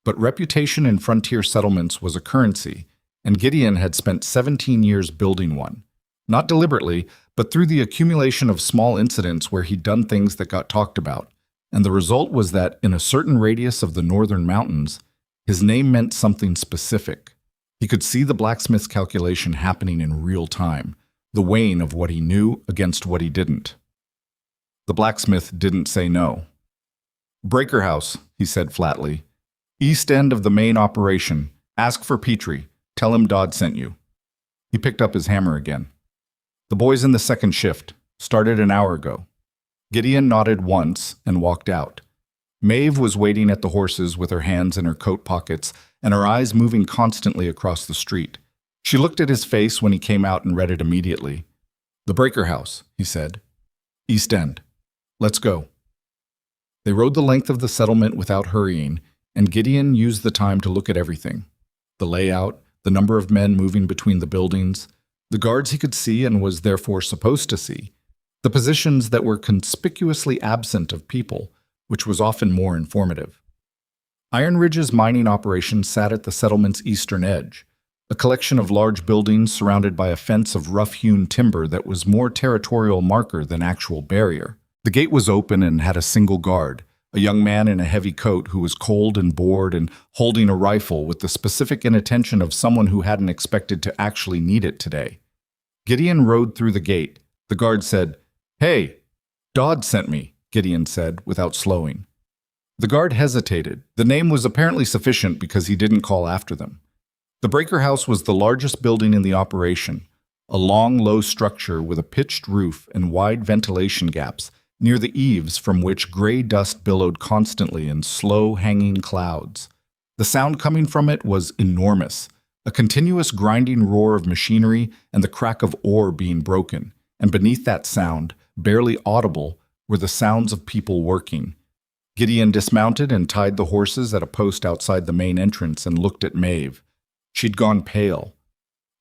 But reputation in frontier settlements was a currency, and Gideon had spent 17 years building one. Not deliberately, but through the accumulation of small incidents where he'd done things that got talked about. And the result was that in a certain radius of the northern mountains, his name meant something specific. He could see the blacksmith's calculation happening in real time, the weighing of what he knew against what he didn't. The blacksmith didn't say no. "Breaker House," he said flatly. "East end of the main operation. Ask for Petrie. Tell him Dodd sent you." He picked up his hammer again. "The boys in the second shift. Started an hour ago." Gideon nodded once and walked out. Maeve was waiting at the horses with her hands in her coat pockets and her eyes moving constantly across the street. She looked at his face when he came out and read it immediately. "The Breaker House," he said. "East End. Let's go." They rode the length of the settlement without hurrying, and Gideon used the time to look at everything. The layout, the number of men moving between the buildings, the guards he could see and was therefore supposed to see, the positions that were conspicuously absent of people, which was often more informative. Iron Ridge's mining operation sat at the settlement's eastern edge, a collection of large buildings surrounded by a fence of rough-hewn timber that was more territorial marker than actual barrier. The gate was open and had a single guard, a young man in a heavy coat who was cold and bored and holding a rifle with the specific inattention of someone who hadn't expected to actually need it today. Gideon rode through the gate. The guard said, "Hey, Dodd sent me," Gideon said, without slowing. The guard hesitated. The name was apparently sufficient because he didn't call after them. The Breaker House was the largest building in the operation, a long, low structure with a pitched roof and wide ventilation gaps near the eaves from which gray dust billowed constantly in slow, hanging clouds. The sound coming from it was enormous, a continuous grinding roar of machinery and the crack of ore being broken, and beneath that sound, barely audible, were the sounds of people working. Gideon dismounted and tied the horses at a post outside the main entrance and looked at Maeve. She'd gone pale.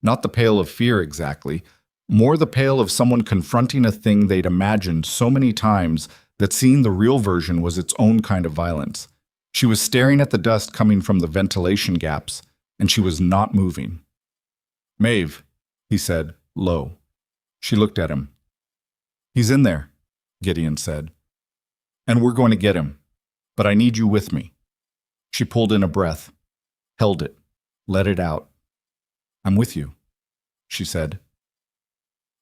Not the pale of fear exactly, more the pale of someone confronting a thing they'd imagined so many times that seeing the real version was its own kind of violence. She was staring at the dust coming from the ventilation gaps, and she was not moving. "Maeve," he said, low. She looked at him. "He's in there," Gideon said. "And we're going to get him. But I need you with me." She pulled in a breath, held it, let it out. "I'm with you," she said.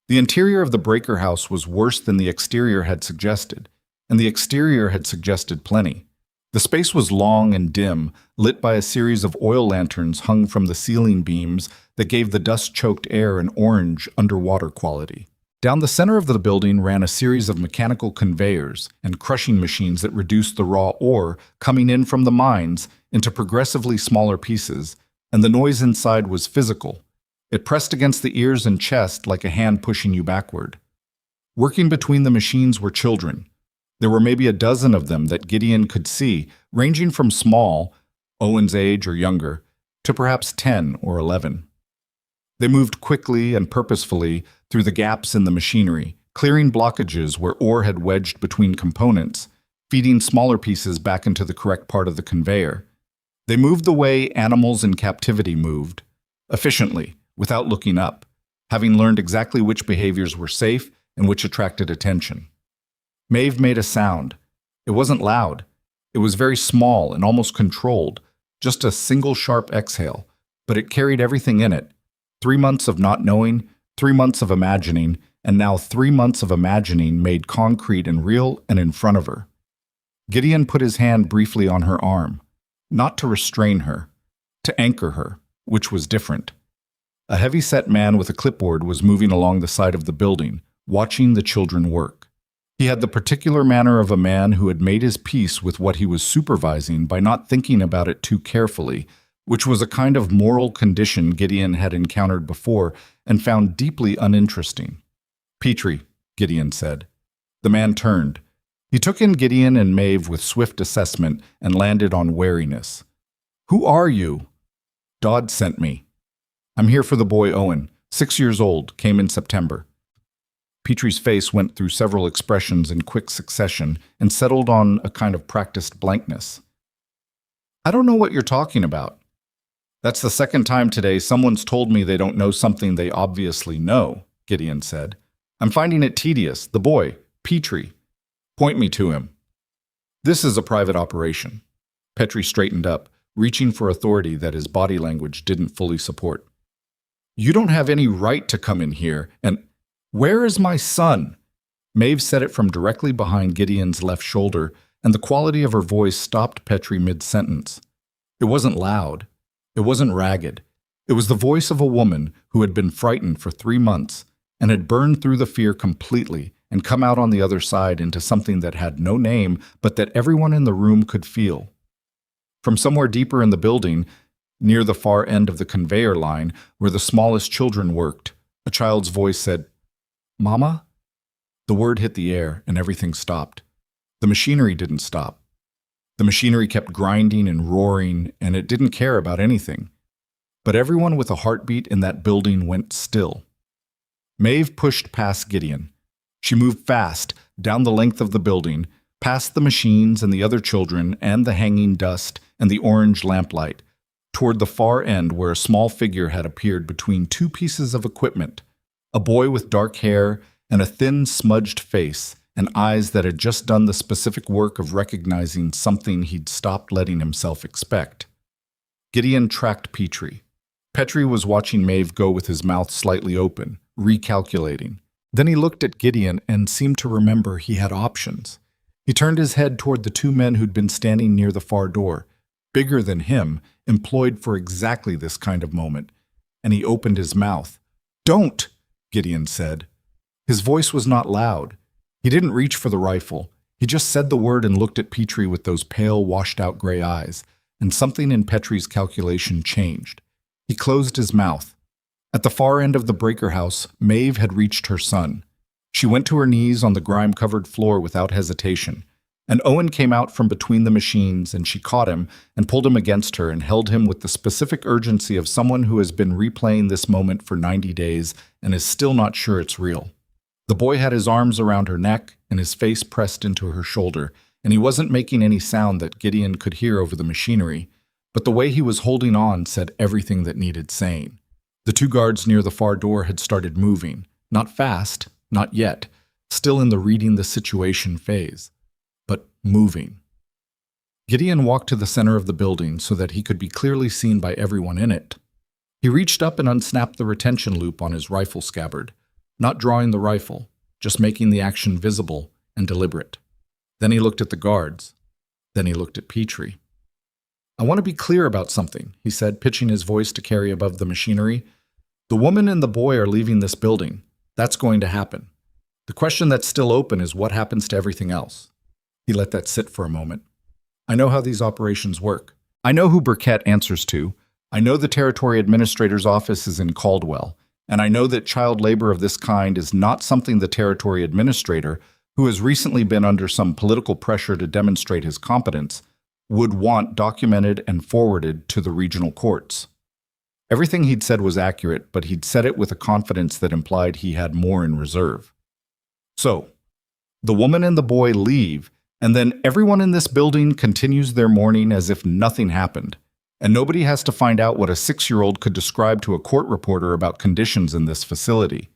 The interior of the Breaker House was worse than the exterior had suggested, and the exterior had suggested plenty. The space was long and dim, lit by a series of oil lanterns hung from the ceiling beams that gave the dust-choked air an orange, underwater quality. Down the center of the building ran a series of mechanical conveyors and crushing machines that reduced the raw ore coming in from the mines into progressively smaller pieces, and the noise inside was physical. It pressed against the ears and chest like a hand pushing you backward. Working between the machines were children. There were maybe a dozen of them that Gideon could see, ranging from small, Owen's age or younger, to perhaps 10 or 11. They moved quickly and purposefully through the gaps in the machinery, clearing blockages where ore had wedged between components, feeding smaller pieces back into the correct part of the conveyor. They moved the way animals in captivity moved, efficiently, without looking up, having learned exactly which behaviors were safe and which attracted attention. Maeve made a sound. It wasn't loud. It was very small and almost controlled, just a single sharp exhale, but it carried everything in it. 3 months of not knowing, 3 months of imagining, and now 3 months of imagining made concrete and real and in front of her. Gideon put his hand briefly on her arm, not to restrain her, to anchor her, which was different. A heavy-set man with a clipboard was moving along the side of the building, watching the children work. He had the particular manner of a man who had made his peace with what he was supervising by not thinking about it too carefully, which was a kind of moral condition Gideon had encountered before and found deeply uninteresting. "Petrie," Gideon said. The man turned. He took in Gideon and Maeve with swift assessment and landed on wariness. "Who are you?" "Dodd sent me. I'm here for the boy Owen, 6 years old, came in September." Petrie's face went through several expressions in quick succession and settled on a kind of practiced blankness. "I don't know what you're talking about." "That's the second time today someone's told me they don't know something they obviously know," Gideon said. "I'm finding it tedious. The boy, Petrie. Point me to him." "This is a private operation." Petrie straightened up, reaching for authority that his body language didn't fully support. "You don't have any right to come in here, and where is my son?" Maeve said it from directly behind Gideon's left shoulder, and the quality of her voice stopped Petrie mid-sentence. It wasn't loud. It wasn't ragged. It was the voice of a woman who had been frightened for 3 months and had burned through the fear completely and come out on the other side into something that had no name but that everyone in the room could feel. From somewhere deeper in the building, near the far end of the conveyor line where the smallest children worked, a child's voice said, "Mama?" The word hit the air and everything stopped. The machinery didn't stop. The machinery kept grinding and roaring, and it didn't care about anything. But everyone with a heartbeat in that building went still. Maeve pushed past Gideon. She moved fast, down the length of the building, past the machines and the other children and the hanging dust and the orange lamplight, toward the far end where a small figure had appeared between 2 pieces of equipment, a boy with dark hair and a thin, smudged face, and eyes that had just done the specific work of recognizing something he'd stopped letting himself expect. Gideon tracked Petrie was watching Maeve go with his mouth slightly open, recalculating. Then he looked at Gideon and seemed to remember he had options. He turned his head toward the 2 men who'd been standing near the far door, bigger than him, employed for exactly this kind of moment, and he opened his mouth. "Don't!" Gideon said. His voice was not loud. He didn't reach for the rifle. He just said the word and looked at Petrie with those pale, washed-out gray eyes, and something in Petrie's calculation changed. He closed his mouth. At the far end of the breaker house, Maeve had reached her son. She went to her knees on the grime-covered floor without hesitation, and Owen came out from between the machines, and she caught him and pulled him against her and held him with the specific urgency of someone who has been replaying this moment for 90 days and is still not sure it's real. The boy had his arms around her neck and his face pressed into her shoulder, and he wasn't making any sound that Gideon could hear over the machinery, but the way he was holding on said everything that needed saying. The 2 guards near the far door had started moving, not fast, not yet, still in the reading the situation phase, but moving. Gideon walked to the center of the building so that he could be clearly seen by everyone in it. He reached up and unsnapped the retention loop on his rifle scabbard, not drawing the rifle, just making the action visible and deliberate. Then he looked at the guards. Then he looked at Petrie. "I want to be clear about something," he said, pitching his voice to carry above the machinery. "The woman and the boy are leaving this building. That's going to happen. The question that's still open is what happens to everything else." He let that sit for a moment. "I know how these operations work. I know who Burkett answers to. I know the Territory Administrator's office is in Caldwell. And I know that child labor of this kind is not something the Territory Administrator, who has recently been under some political pressure to demonstrate his competence, would want documented and forwarded to the regional courts." Everything he'd said was accurate, but he'd said it with a confidence that implied he had more in reserve. "So, the woman and the boy leave, and then everyone in this building continues their mourning as if nothing happened. And nobody has to find out what a 6-year-old could describe to a court reporter about conditions in this facility."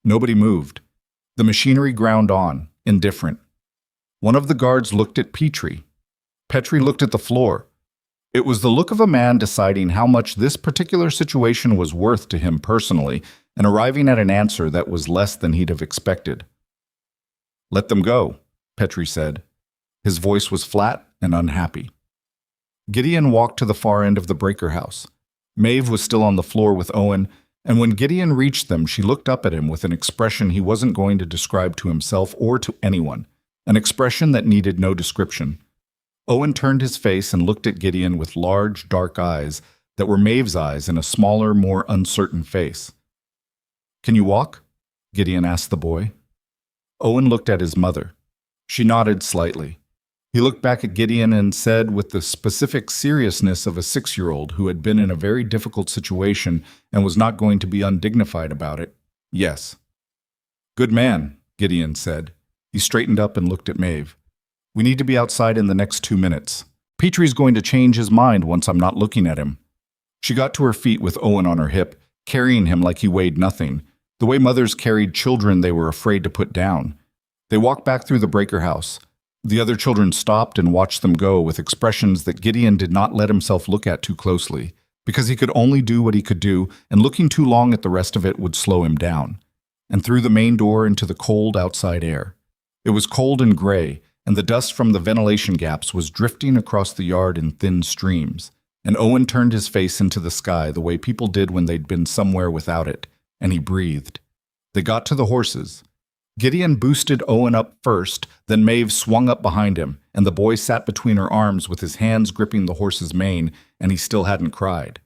Nobody moved. The machinery ground on, indifferent. One of the guards looked at Petrie. Petrie looked at the floor. It was the look of a man deciding how much this particular situation was worth to him personally and arriving at an answer that was less than he'd have expected. "Let them go," Petrie said. His voice was flat and unhappy. Gideon walked to the far end of the breaker house. Maeve was still on the floor with Owen, and when Gideon reached them, she looked up at him with an expression he wasn't going to describe to himself or to anyone, an expression that needed no description. Owen turned his face and looked at Gideon with large, dark eyes that were Maeve's eyes in a smaller, more uncertain face. "Can you walk?" Gideon asked the boy. Owen looked at his mother. She nodded slightly. He looked back at Gideon and said with the specific seriousness of a 6-year-old who had been in a very difficult situation and was not going to be undignified about it, "Yes." "Good man," Gideon said. He straightened up and looked at Maeve. "We need to be outside in the next 2 minutes. Petrie's going to change his mind once I'm not looking at him." She got to her feet with Owen on her hip, carrying him like he weighed nothing, the way mothers carried children they were afraid to put down. They walked back through the breaker house. The other children stopped and watched them go with expressions that Gideon did not let himself look at too closely, because he could only do what he could do, and looking too long at the rest of it would slow him down. and through the main door into the cold outside air. It was cold and gray, and the dust from the ventilation gaps was drifting across the yard in thin streams. And Owen turned his face into the sky the way people did when they'd been somewhere without it, and he breathed. They got to the horses. Gideon boosted Owen up first, then Maeve swung up behind him, and the boy sat between her arms with his hands gripping the horse's mane, and he still hadn't cried.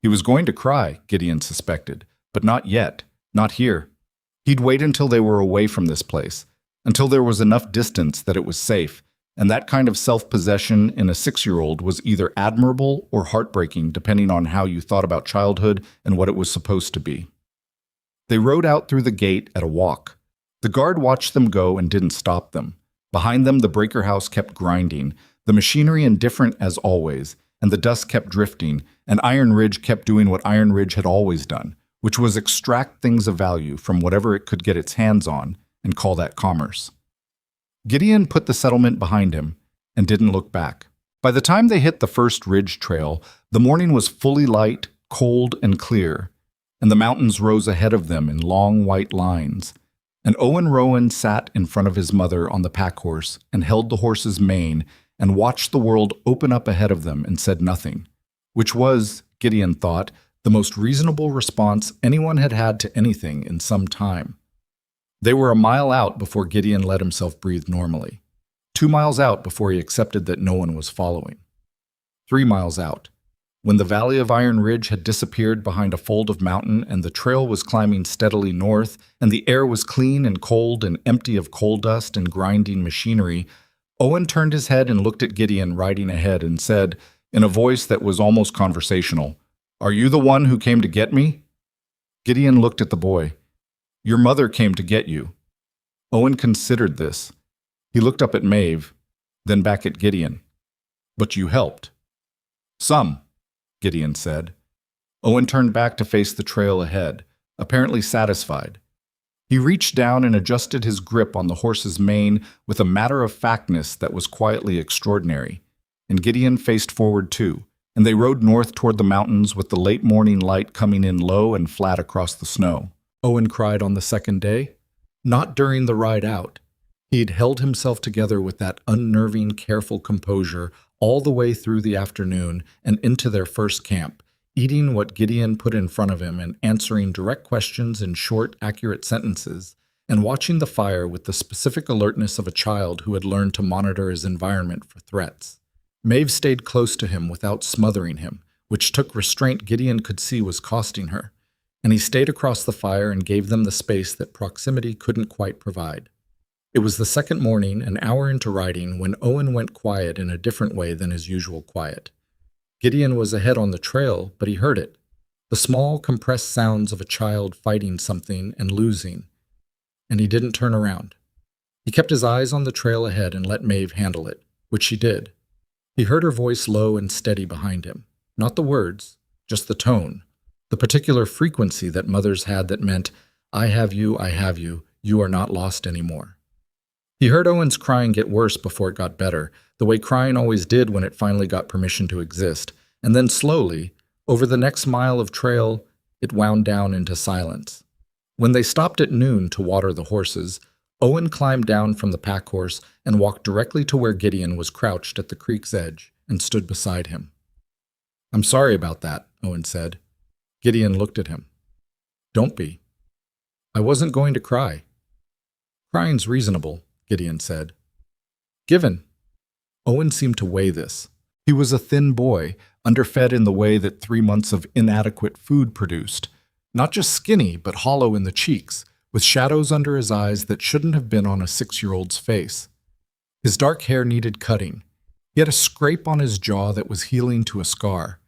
He was going to cry, Gideon suspected, but not yet, not here. He'd wait until they were away from this place, until there was enough distance that it was safe, and that kind of self-possession in a 6-year-old was either admirable or heartbreaking depending on how you thought about childhood and what it was supposed to be. They rode out through the gate at a walk. The guard watched them go and didn't stop them. Behind them, the breaker house kept grinding, the machinery indifferent as always, and the dust kept drifting, and Iron Ridge kept doing what Iron Ridge had always done, which was extract things of value from whatever it could get its hands on and call that commerce. Gideon put the settlement behind him and didn't look back. By the time they hit the first ridge trail, the morning was fully light, cold, and clear, and the mountains rose ahead of them in long white lines. And Owen Rowan sat in front of his mother on the pack horse and held the horse's mane and watched the world open up ahead of them and said nothing, which was, Gideon thought, the most reasonable response anyone had had to anything in some time. They were a mile out before Gideon let himself breathe normally. 2 miles out before he accepted that no one was following. 3 miles out, when the valley of Iron Ridge had disappeared behind a fold of mountain and the trail was climbing steadily north and the air was clean and cold and empty of coal dust and grinding machinery, Owen turned his head and looked at Gideon riding ahead and said, in a voice that was almost conversational, "Are you the one who came to get me?" Gideon looked at the boy. "Your mother came to get you." Owen considered this. He looked up at Maeve, then back at Gideon. "But you helped." "Some," Gideon said. Owen turned back to face the trail ahead, apparently satisfied. He reached down and adjusted his grip on the horse's mane with a matter-of-factness that was quietly extraordinary. And Gideon faced forward too, and they rode north toward the mountains with the late morning light coming in low and flat across the snow. Owen cried on the second day. Not during the ride out. He'd held himself together with that unnerving, careful composure all the way through the afternoon and into their first camp, eating what Gideon put in front of him and answering direct questions in short, accurate sentences, and watching the fire with the specific alertness of a child who had learned to monitor his environment for threats. Maeve stayed close to him without smothering him, which took restraint Gideon could see was costing her, and he stayed across the fire and gave them the space that proximity couldn't quite provide. It was the second morning, an hour into riding, when Owen went quiet in a different way than his usual quiet. Gideon was ahead on the trail, but he heard it. The small, compressed sounds of a child fighting something and losing. And he didn't turn around. He kept his eyes on the trail ahead and let Maeve handle it, which she did. He heard her voice low and steady behind him. Not the words, just the tone. The particular frequency that mothers had that meant, I have you, you are not lost anymore. He heard Owen's crying get worse before it got better, the way crying always did when it finally got permission to exist, and then slowly, over the next mile of trail, it wound down into silence. When they stopped at noon to water the horses, Owen climbed down from the pack horse and walked directly to where Gideon was crouched at the creek's edge and stood beside him. I'm sorry about that, Owen said. Gideon looked at him. Don't be. I wasn't going to cry. Crying's reasonable, Gideon said. Given. Owen seemed to weigh this. He was a thin boy, underfed in the way that 3 months of inadequate food produced. Not just skinny, but hollow in the cheeks, with shadows under his eyes that shouldn't have been on a 6-year-old's face. His dark hair needed cutting. He had a scrape on his jaw that was healing to a scar.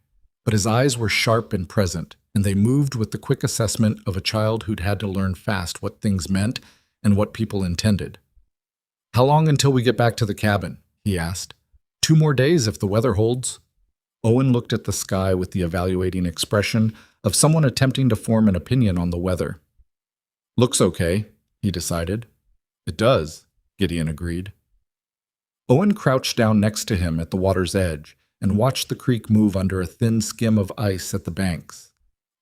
But his eyes were sharp and present, and they moved with the quick assessment of a child who'd had to learn fast what things meant and what people intended. How long until we get back to the cabin? He asked. 2 more days if the weather holds. Owen looked at the sky with the evaluating expression of someone attempting to form an opinion on the weather. Looks okay, he decided. It does, Gideon agreed. Owen crouched down next to him at the water's edge and watched the creek move under a thin skim of ice at the banks.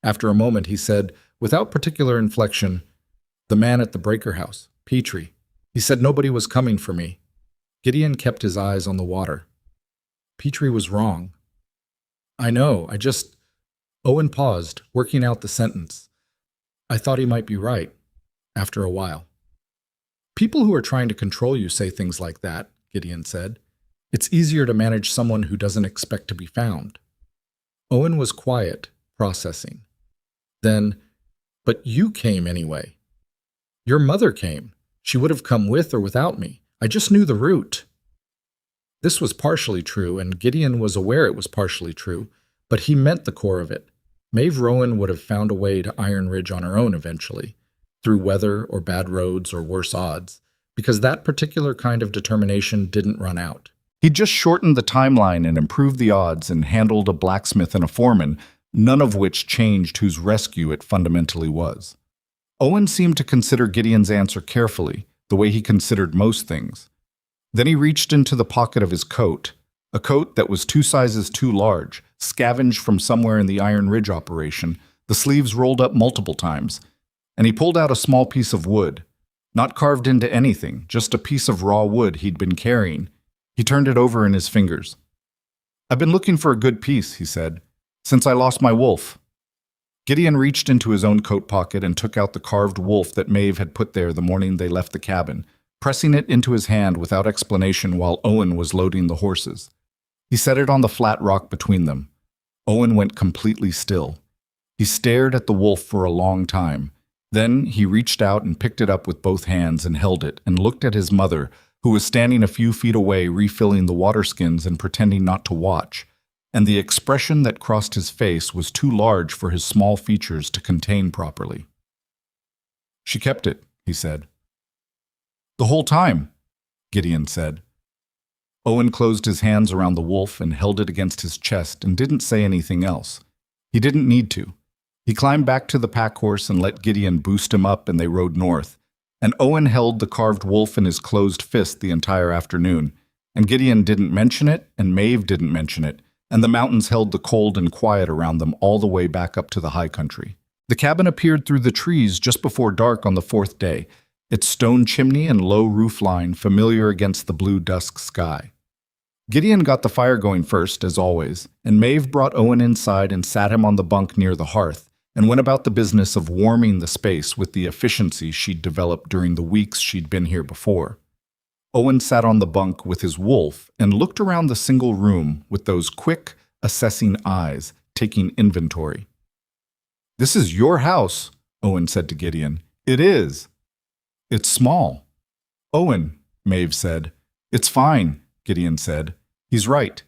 After a moment he said, without particular inflection, The man at the breaker house, Petrie. He said nobody was coming for me. Gideon kept his eyes on the water. Petrie was wrong. I know, Owen paused, working out the sentence. I thought he might be right, after a while. People who are trying to control you say things like that, Gideon said. It's easier to manage someone who doesn't expect to be found. Owen was quiet, processing. Then, but you came anyway. Your mother came. She would have come with or without me. I just knew the route. This was partially true, and Gideon was aware it was partially true, but he meant the core of it. Maeve Rowan would have found a way to Iron Ridge on her own eventually, through weather or bad roads or worse odds, because that particular kind of determination didn't run out. He'd just shortened the timeline and improved the odds and handled a blacksmith and a foreman, none of which changed whose rescue it fundamentally was. Owen seemed to consider Gideon's answer carefully, the way he considered most things. Then he reached into the pocket of his coat, a coat that was 2 sizes too large, scavenged from somewhere in the Iron Ridge operation, the sleeves rolled up multiple times, and he pulled out a small piece of wood, not carved into anything, just a piece of raw wood he'd been carrying. He turned it over in his fingers. I've been looking for a good piece, he said, since I lost my wolf. Gideon reached into his own coat pocket and took out the carved wolf that Maeve had put there the morning they left the cabin, pressing it into his hand without explanation while Owen was loading the horses. He set it on the flat rock between them. Owen went completely still. He stared at the wolf for a long time. Then he reached out and picked it up with both hands and held it and looked at his mother, who was standing a few feet away refilling the water skins and pretending not to watch, and the expression that crossed his face was too large for his small features to contain properly. She kept it, he said. The whole time, Gideon said. Owen closed his hands around the wolf and held it against his chest and didn't say anything else. He didn't need to. He climbed back to the pack horse and let Gideon boost him up, and they rode north. And Owen held the carved wolf in his closed fist the entire afternoon. And Gideon didn't mention it, and Maeve didn't mention it, and the mountains held the cold and quiet around them all the way back up to the high country. The cabin appeared through the trees just before dark on the 4th day, its stone chimney and low roof line familiar against the blue dusk sky. Gideon got the fire going first, as always, and Maeve brought Owen inside and sat him on the bunk near the hearth, and went about the business of warming the space with the efficiency she'd developed during the weeks she'd been here before. Owen sat on the bunk with his wolf and looked around the single room with those quick, assessing eyes, taking inventory. This is your house, Owen said to Gideon. It is. It's small. Owen, Maeve said. It's fine, Gideon said. He's right.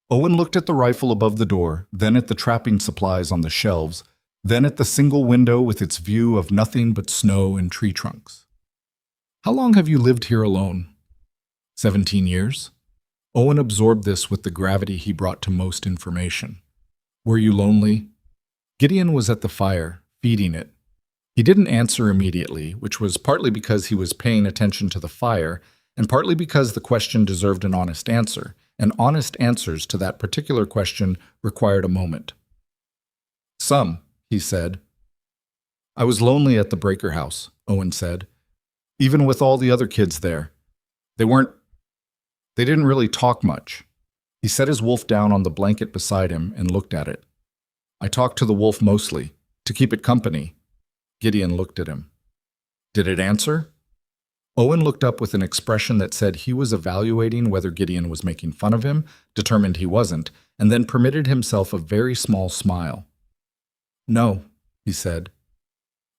Owen looked at the rifle above the door, then at the trapping supplies on the shelves, then at the single window with its view of nothing but snow and tree trunks. How long have you lived here alone? 17 years? Owen absorbed this with the gravity he brought to most information. Were you lonely? Gideon was at the fire, feeding it. He didn't answer immediately, which was partly because he was paying attention to the fire, and partly because the question deserved an honest answer, and honest answers to that particular question required a moment. Some, he said. I was lonely at the breaker house, Owen said. Even with all the other kids there. They didn't really talk much. He set his wolf down on the blanket beside him and looked at it. I talked to the wolf mostly, to keep it company. Gideon looked at him. Did it answer? Owen looked up with an expression that said he was evaluating whether Gideon was making fun of him, determined he wasn't, and then permitted himself a very small smile. No, he said.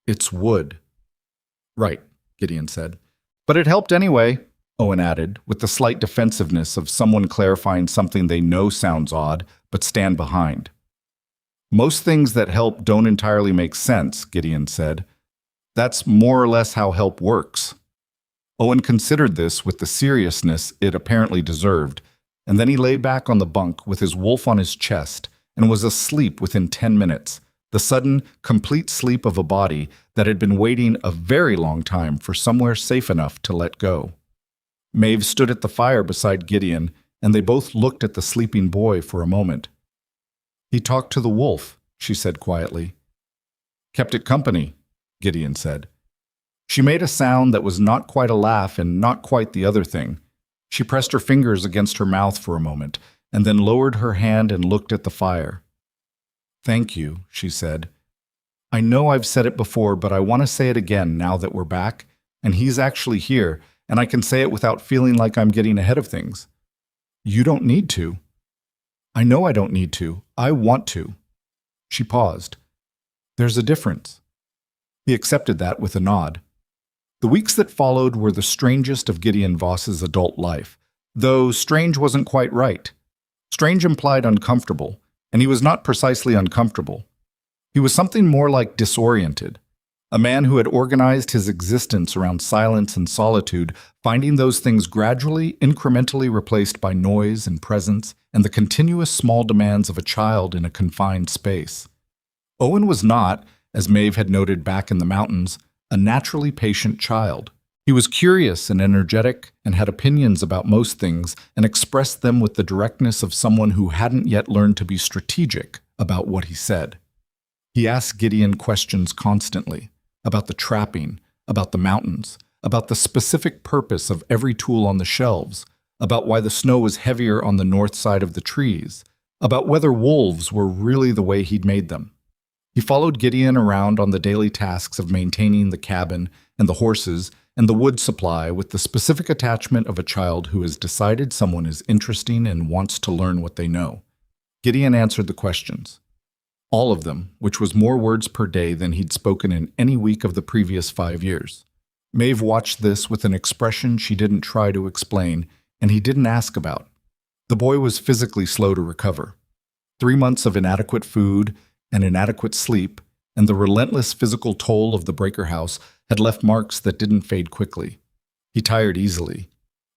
It's wood. Right, Gideon said. But it helped anyway, Owen added, with the slight defensiveness of someone clarifying something they know sounds odd, but stand behind. Most things that help don't entirely make sense, Gideon said. That's more or less how help works. Owen considered this with the seriousness it apparently deserved, and then he lay back on the bunk with his wolf on his chest and was asleep within 10 minutes, the sudden, complete sleep of a body that had been waiting a very long time for somewhere safe enough to let go. Maeve stood at the fire beside Gideon, and they both looked at the sleeping boy for a moment. He talked to the wolf, she said quietly. Kept it company, Gideon said. She made a sound that was not quite a laugh and not quite the other thing. She pressed her fingers against her mouth for a moment, and then lowered her hand and looked at the fire. "Thank you," she said. "I know I've said it before, but I want to say it again now that we're back, and he's actually here, and I can say it without feeling like I'm getting ahead of things." "You don't need to." "I know I don't need to. I want to." She paused. "There's a difference." He accepted that with a nod. The weeks that followed were the strangest of Gideon Voss's adult life, though strange wasn't quite right. Strange implied uncomfortable, and he was not precisely uncomfortable. He was something more like disoriented, a man who had organized his existence around silence and solitude, finding those things gradually, incrementally replaced by noise and presence and the continuous small demands of a child in a confined space. Owen was not, as Maeve had noted back in the mountains, a naturally patient child. He was curious and energetic and had opinions about most things and expressed them with the directness of someone who hadn't yet learned to be strategic about what he said. He asked Gideon questions constantly, about the trapping, about the mountains, about the specific purpose of every tool on the shelves, about why the snow was heavier on the north side of the trees, about whether wolves were really the way he'd made them. He followed Gideon around on the daily tasks of maintaining the cabin and the horses and the wood supply with the specific attachment of a child who has decided someone is interesting and wants to learn what they know. Gideon answered the questions. All of them, which was more words per day than he'd spoken in any week of the previous 5 years. Maeve watched this with an expression she didn't try to explain, and he didn't ask about. The boy was physically slow to recover. 3 months of inadequate food and inadequate sleep, and the relentless physical toll of the Breaker House had left marks that didn't fade quickly. He tired easily.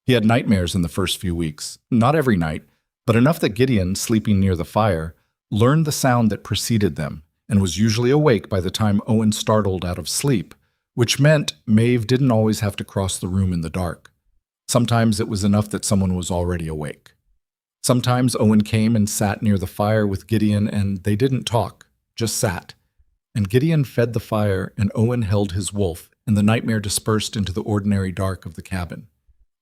He had nightmares in the first few weeks, not every night, but enough that Gideon, sleeping near the fire, learned the sound that preceded them, and was usually awake by the time Owen startled out of sleep, which meant Maeve didn't always have to cross the room in the dark. Sometimes it was enough that someone was already awake. Sometimes Owen came and sat near the fire with Gideon, and they didn't talk, just sat. And Gideon fed the fire, and Owen held his wolf, and the nightmare dispersed into the ordinary dark of the cabin.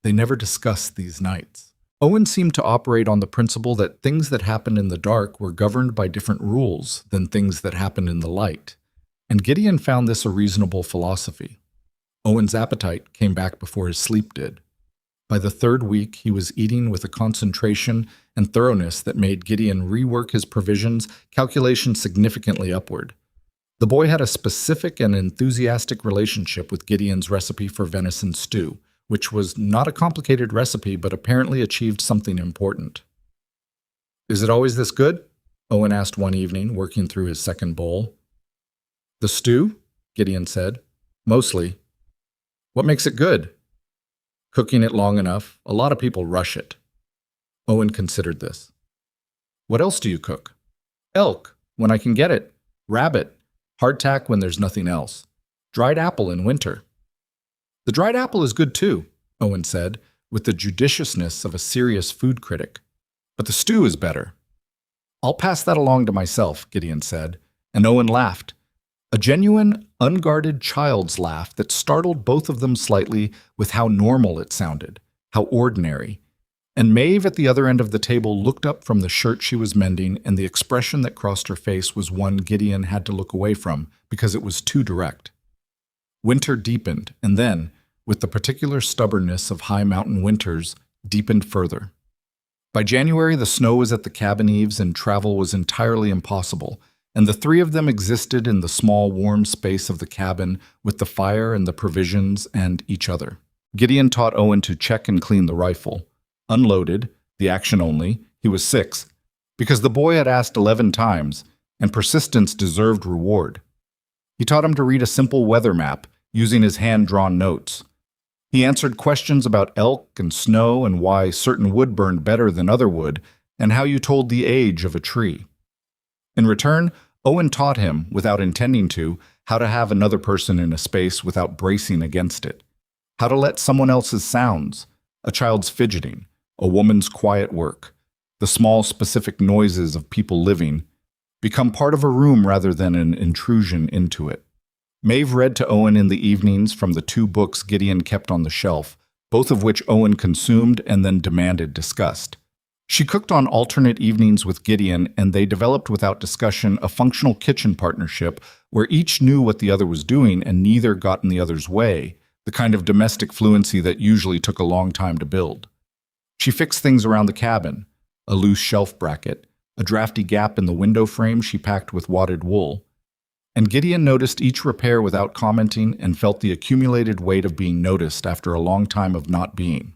They never discussed these nights. Owen seemed to operate on the principle that things that happened in the dark were governed by different rules than things that happened in the light, and Gideon found this a reasonable philosophy. Owen's appetite came back before his sleep did. By the 3rd week, he was eating with a concentration and thoroughness that made Gideon rework his provisions calculation significantly upward. The boy had a specific and enthusiastic relationship with Gideon's recipe for venison stew, which was not a complicated recipe but apparently achieved something important. "Is it always this good?" Owen asked one evening, working through his 2nd bowl. "The stew?" Gideon said. "Mostly." "What makes it good?" "Cooking it long enough. A lot of people rush it." Owen considered this. "What else do you cook?" "Elk, when I can get it. Rabbit. Hardtack when there's nothing else. Dried apple in winter." "The dried apple is good too," Owen said, with the judiciousness of a serious food critic. "But the stew is better." "I'll pass that along to myself," Gideon said, and Owen laughed. A genuine, unguarded child's laugh that startled both of them slightly with how normal it sounded, how ordinary. And Maeve at the other end of the table looked up from the shirt she was mending, and the expression that crossed her face was one Gideon had to look away from because it was too direct. Winter deepened, and then, with the particular stubbornness of high mountain winters, deepened further. By January, the snow was at the cabin eaves and travel was entirely impossible, and the 3 of them existed in the small, warm space of the cabin with the fire and the provisions and each other. Gideon taught Owen to check and clean the rifle. Unloaded, the action only, he was 6, because the boy had asked 11 times, and persistence deserved reward. He taught him to read a simple weather map, using his hand-drawn notes. He answered questions about elk and snow and why certain wood burned better than other wood, and how you told the age of a tree. In return, Owen taught him, without intending to, how to have another person in a space without bracing against it, how to let someone else's sounds, a child's fidgeting, a woman's quiet work, the small specific noises of people living, become part of a room rather than an intrusion into it. Maeve read to Owen in the evenings from the 2 books Gideon kept on the shelf, both of which Owen consumed and then demanded discussed. She cooked on alternate evenings with Gideon, and they developed without discussion a functional kitchen partnership where each knew what the other was doing and neither got in the other's way, the kind of domestic fluency that usually took a long time to build. She fixed things around the cabin, a loose shelf bracket, a drafty gap in the window frame she packed with wadded wool. And Gideon noticed each repair without commenting and felt the accumulated weight of being noticed after a long time of not being.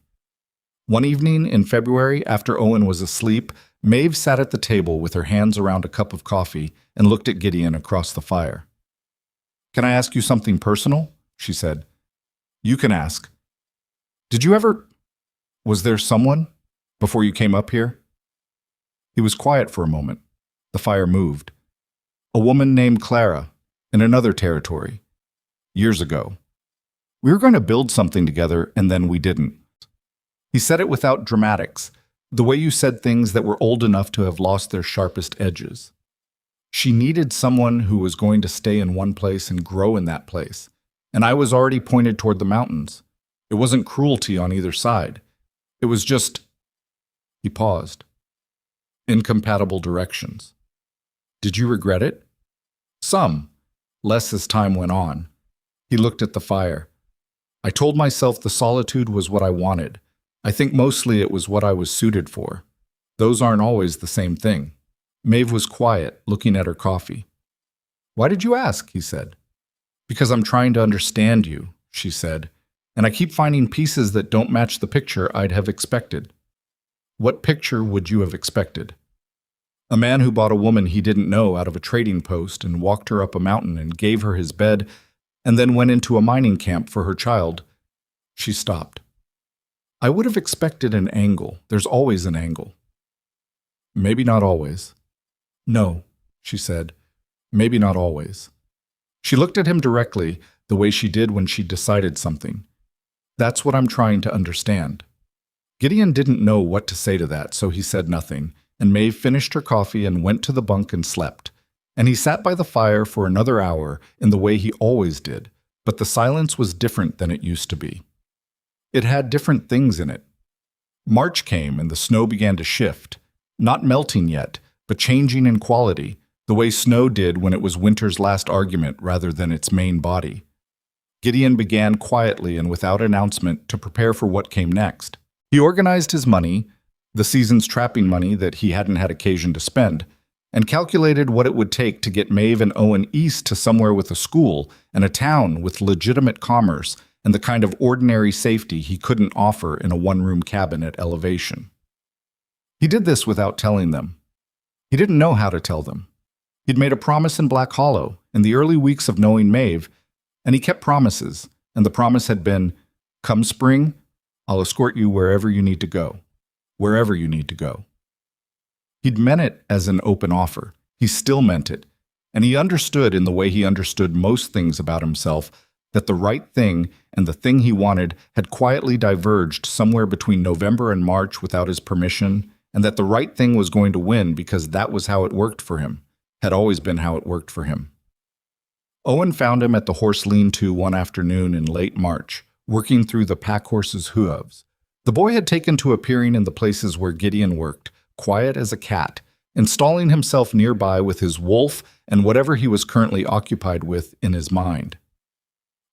One evening in February, after Owen was asleep, Maeve sat at the table with her hands around a cup of coffee and looked at Gideon across the fire. "Can I ask you something personal?" she said. "You can ask. Did you ever... Was there someone before you came up here?" He was quiet for a moment. The fire moved. "A woman named Clara, in another territory. Years ago. We were going to build something together, and then we didn't." He said it without dramatics, the way you said things that were old enough to have lost their sharpest edges. She needed someone who was going to stay in one place and grow in that place, and I was already pointed toward the mountains. It wasn't cruelty on either side. It was just... He paused. Incompatible directions. Did you regret it? Some. Less as time went on. He looked at the fire. I told myself the solitude was what I wanted. I think mostly it was what I was suited for. Those aren't always the same thing. Maeve was quiet, looking at her coffee. Why did you ask? He said. Because I'm trying to understand you, she said, and I keep finding pieces that don't match the picture I'd have expected. What picture would you have expected? A man who bought a woman he didn't know out of a trading post and walked her up a mountain and gave her his bed and then went into a mining camp for her child. She stopped. I would have expected an angle. There's always an angle. Maybe not always. No, she said. Maybe not always. She looked at him directly, the way she did when she decided something. That's what I'm trying to understand. Gideon didn't know what to say to that, so he said nothing, and Maeve finished her coffee and went to the bunk and slept. And he sat by the fire for another hour in the way he always did, but the silence was different than it used to be. It had different things in it. March came and the snow began to shift, not melting yet, but changing in quality, the way snow did when it was winter's last argument rather than its main body. Gideon began quietly and without announcement to prepare for what came next. He organized his money, the season's trapping money that he hadn't had occasion to spend, and calculated what it would take to get Maeve and Owen east to somewhere with a school and a town with legitimate commerce and the kind of ordinary safety he couldn't offer in a one-room cabin at elevation. He did this without telling them. He didn't know how to tell them. He'd made a promise in Black Hollow in the early weeks of knowing Maeve, and he kept promises, and the promise had been, come spring, I'll escort you wherever you need to go. Wherever you need to go. He'd meant it as an open offer. He still meant it, and he understood in the way he understood most things about himself that the right thing and the thing he wanted had quietly diverged somewhere between November and March without his permission, and that the right thing was going to win because that was how it worked for him, had always been how it worked for him. Owen found him at the horse lean-to one afternoon in late March, working through the pack horse's hooves. The boy had taken to appearing in the places where Gideon worked, quiet as a cat, installing himself nearby with his wolf and whatever he was currently occupied with in his mind.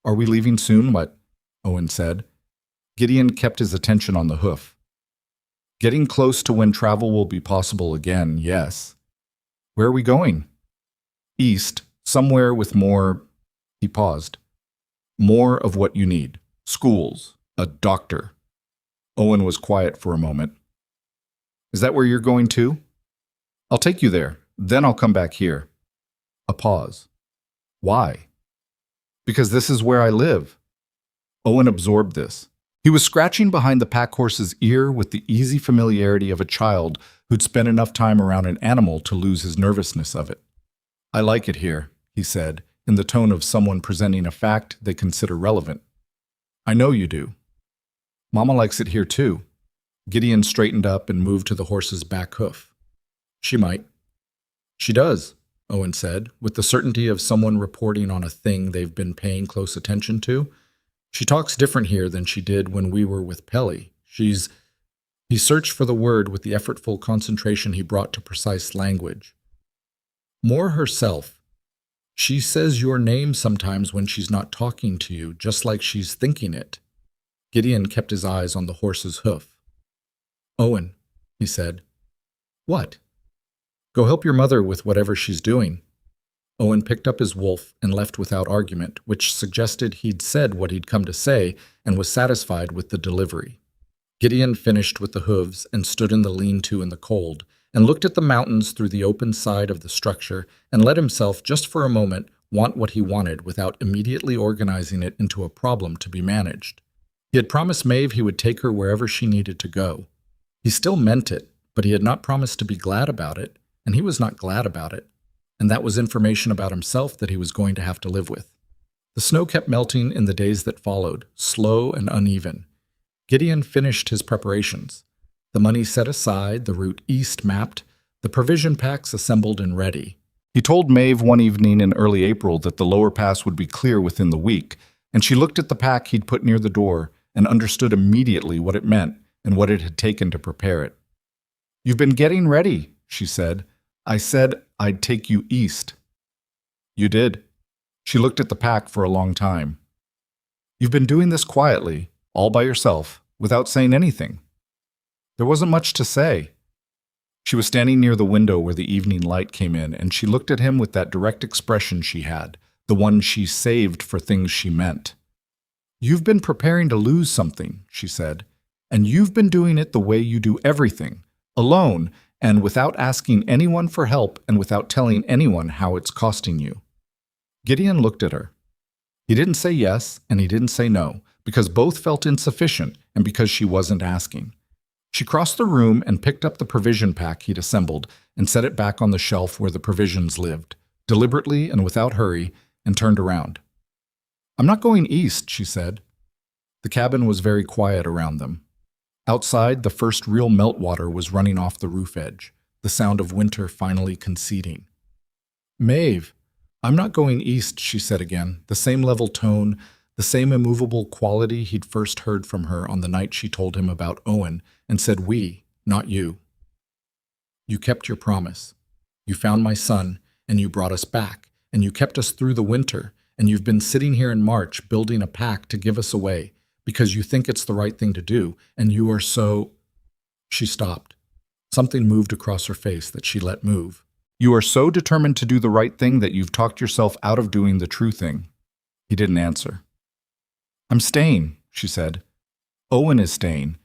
Are we leaving soon? What? Owen said. Gideon kept his attention on the hoof. Getting close to when travel will be possible again, yes. Where are we going? East, somewhere with more... He paused. More of what you need. Schools. A doctor. Owen was quiet for a moment. Is that where you're going too? I'll take you there. Then I'll come back here. A pause. Why? Because this is where I live. Owen absorbed this. He was scratching behind the pack horse's ear with the easy familiarity of a child who'd spent enough time around an animal to lose his nervousness of it. I like it here, he said, in the tone of someone presenting a fact they consider relevant. I know you do. Mama likes it here too. Gideon straightened up and moved to the horse's back hoof. She might. She does, Owen said, with the certainty of someone reporting on a thing they've been paying close attention to. "She talks different here than she did when we were with Pelly. She's—" He searched for the word with the effortful concentration he brought to precise language. "More herself. She says your name sometimes when she's not talking to you, just like she's thinking it." Gideon kept his eyes on the horse's hoof. "Owen," he said. "What?" "Go help your mother with whatever she's doing." Owen picked up his wolf and left without argument, which suggested he'd said what he'd come to say and was satisfied with the delivery. Gideon finished with the hooves and stood in the lean-to in the cold, and looked at the mountains through the open side of the structure and let himself, just for a moment, want what he wanted without immediately organizing it into a problem to be managed. He had promised Maeve he would take her wherever she needed to go. He still meant it, but he had not promised to be glad about it, and he was not glad about it. And that was information about himself that he was going to have to live with. The snow kept melting in the days that followed, slow and uneven. Gideon finished his preparations. The money set aside, the route east mapped, the provision packs assembled and ready. He told Maeve one evening in early April that the lower pass would be clear within the week, and she looked at the pack he'd put near the door and understood immediately what it meant and what it had taken to prepare it. "You've been getting ready," she said. "I said I'd take you east." "You did." She looked at the pack for a long time. "You've been doing this quietly, all by yourself, without saying anything." There wasn't much to say. She was standing near the window where the evening light came in, and she looked at him with that direct expression she had, the one she saved for things she meant. "You've been preparing to lose something," she said, "and you've been doing it the way you do everything, alone, and without asking anyone for help and without telling anyone how it's costing you." Gideon looked at her. He didn't say yes, and he didn't say no, because both felt insufficient and because she wasn't asking. She crossed the room and picked up the provision pack he'd assembled and set it back on the shelf where the provisions lived, deliberately and without hurry, and turned around. "I'm not going east," she said. The cabin was very quiet around them. Outside, the first real meltwater was running off the roof edge, the sound of winter finally conceding. "Maeve, I'm not going east," she said again, the same level tone, the same immovable quality he'd first heard from her on the night she told him about Owen and said we, not you. "You kept your promise. You found my son, and you brought us back, and you kept us through the winter, and you've been sitting here in March building a pack to give us away, because you think it's the right thing to do, and you are so—" She stopped. Something moved across her face that she let move. "You are so determined to do the right thing that you've talked yourself out of doing the true thing." He didn't answer. "I'm staying," she said. "Owen is staying.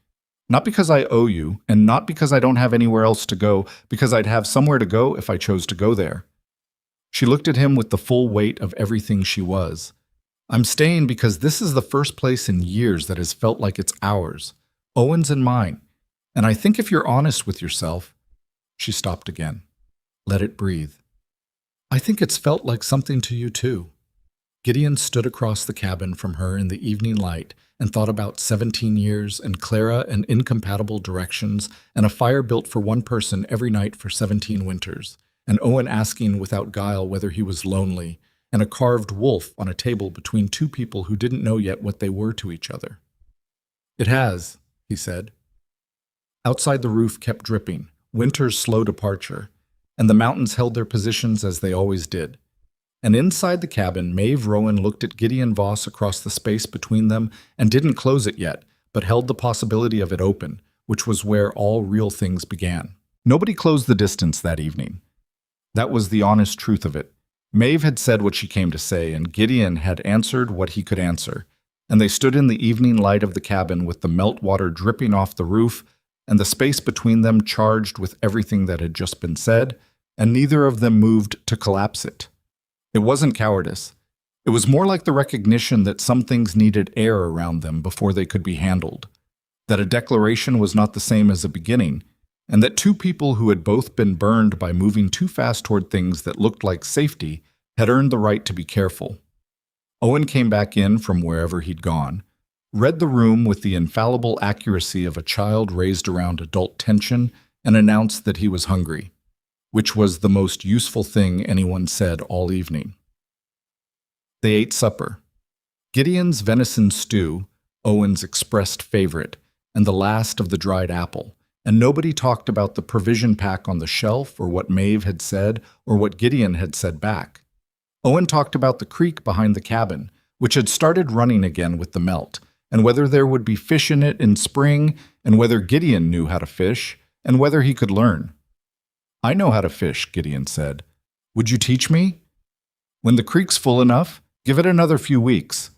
Not because I owe you, and not because I don't have anywhere else to go, because I'd have somewhere to go if I chose to go there." She looked at him with the full weight of everything she was. "I'm staying because this is the first place in years that has felt like it's ours, Owen's and mine. And I think if you're honest with yourself—" She stopped again. Let it breathe. "I think it's felt like something to you too." Gideon stood across the cabin from her in the evening light and thought about 17 years and Clara and incompatible directions and a fire built for one person every night for 17 winters, and Owen asking without guile whether he was lonely, and a carved wolf on a table between two people who didn't know yet what they were to each other. "It has," he said. Outside the roof kept dripping, winter's slow departure, and the mountains held their positions as they always did. And inside the cabin, Maeve Rowan looked at Gideon Voss across the space between them and didn't close it yet, but held the possibility of it open, which was where all real things began. Nobody closed the distance that evening. That was the honest truth of it. Maeve had said what she came to say, and Gideon had answered what he could answer, and they stood in the evening light of the cabin with the meltwater dripping off the roof and the space between them charged with everything that had just been said, and neither of them moved to collapse it. It wasn't cowardice. It was more like the recognition that some things needed air around them before they could be handled, that a declaration was not the same as a beginning, and that two people who had both been burned by moving too fast toward things that looked like safety had earned the right to be careful. Owen came back in from wherever he'd gone, read the room with the infallible accuracy of a child raised around adult tension, and announced that he was hungry. which was the most useful thing anyone said all evening. They ate supper. Gideon's venison stew, Owen's expressed favorite, and the last of the dried apple, and nobody talked about the provision pack on the shelf or what Maeve had said or what Gideon had said back. Owen talked about the creek behind the cabin, which had started running again with the melt, and whether there would be fish in it in spring, and whether Gideon knew how to fish, and whether he could learn. "I know how to fish," Gideon said. "Would you teach me?" "When the creek's full enough, give it another few weeks."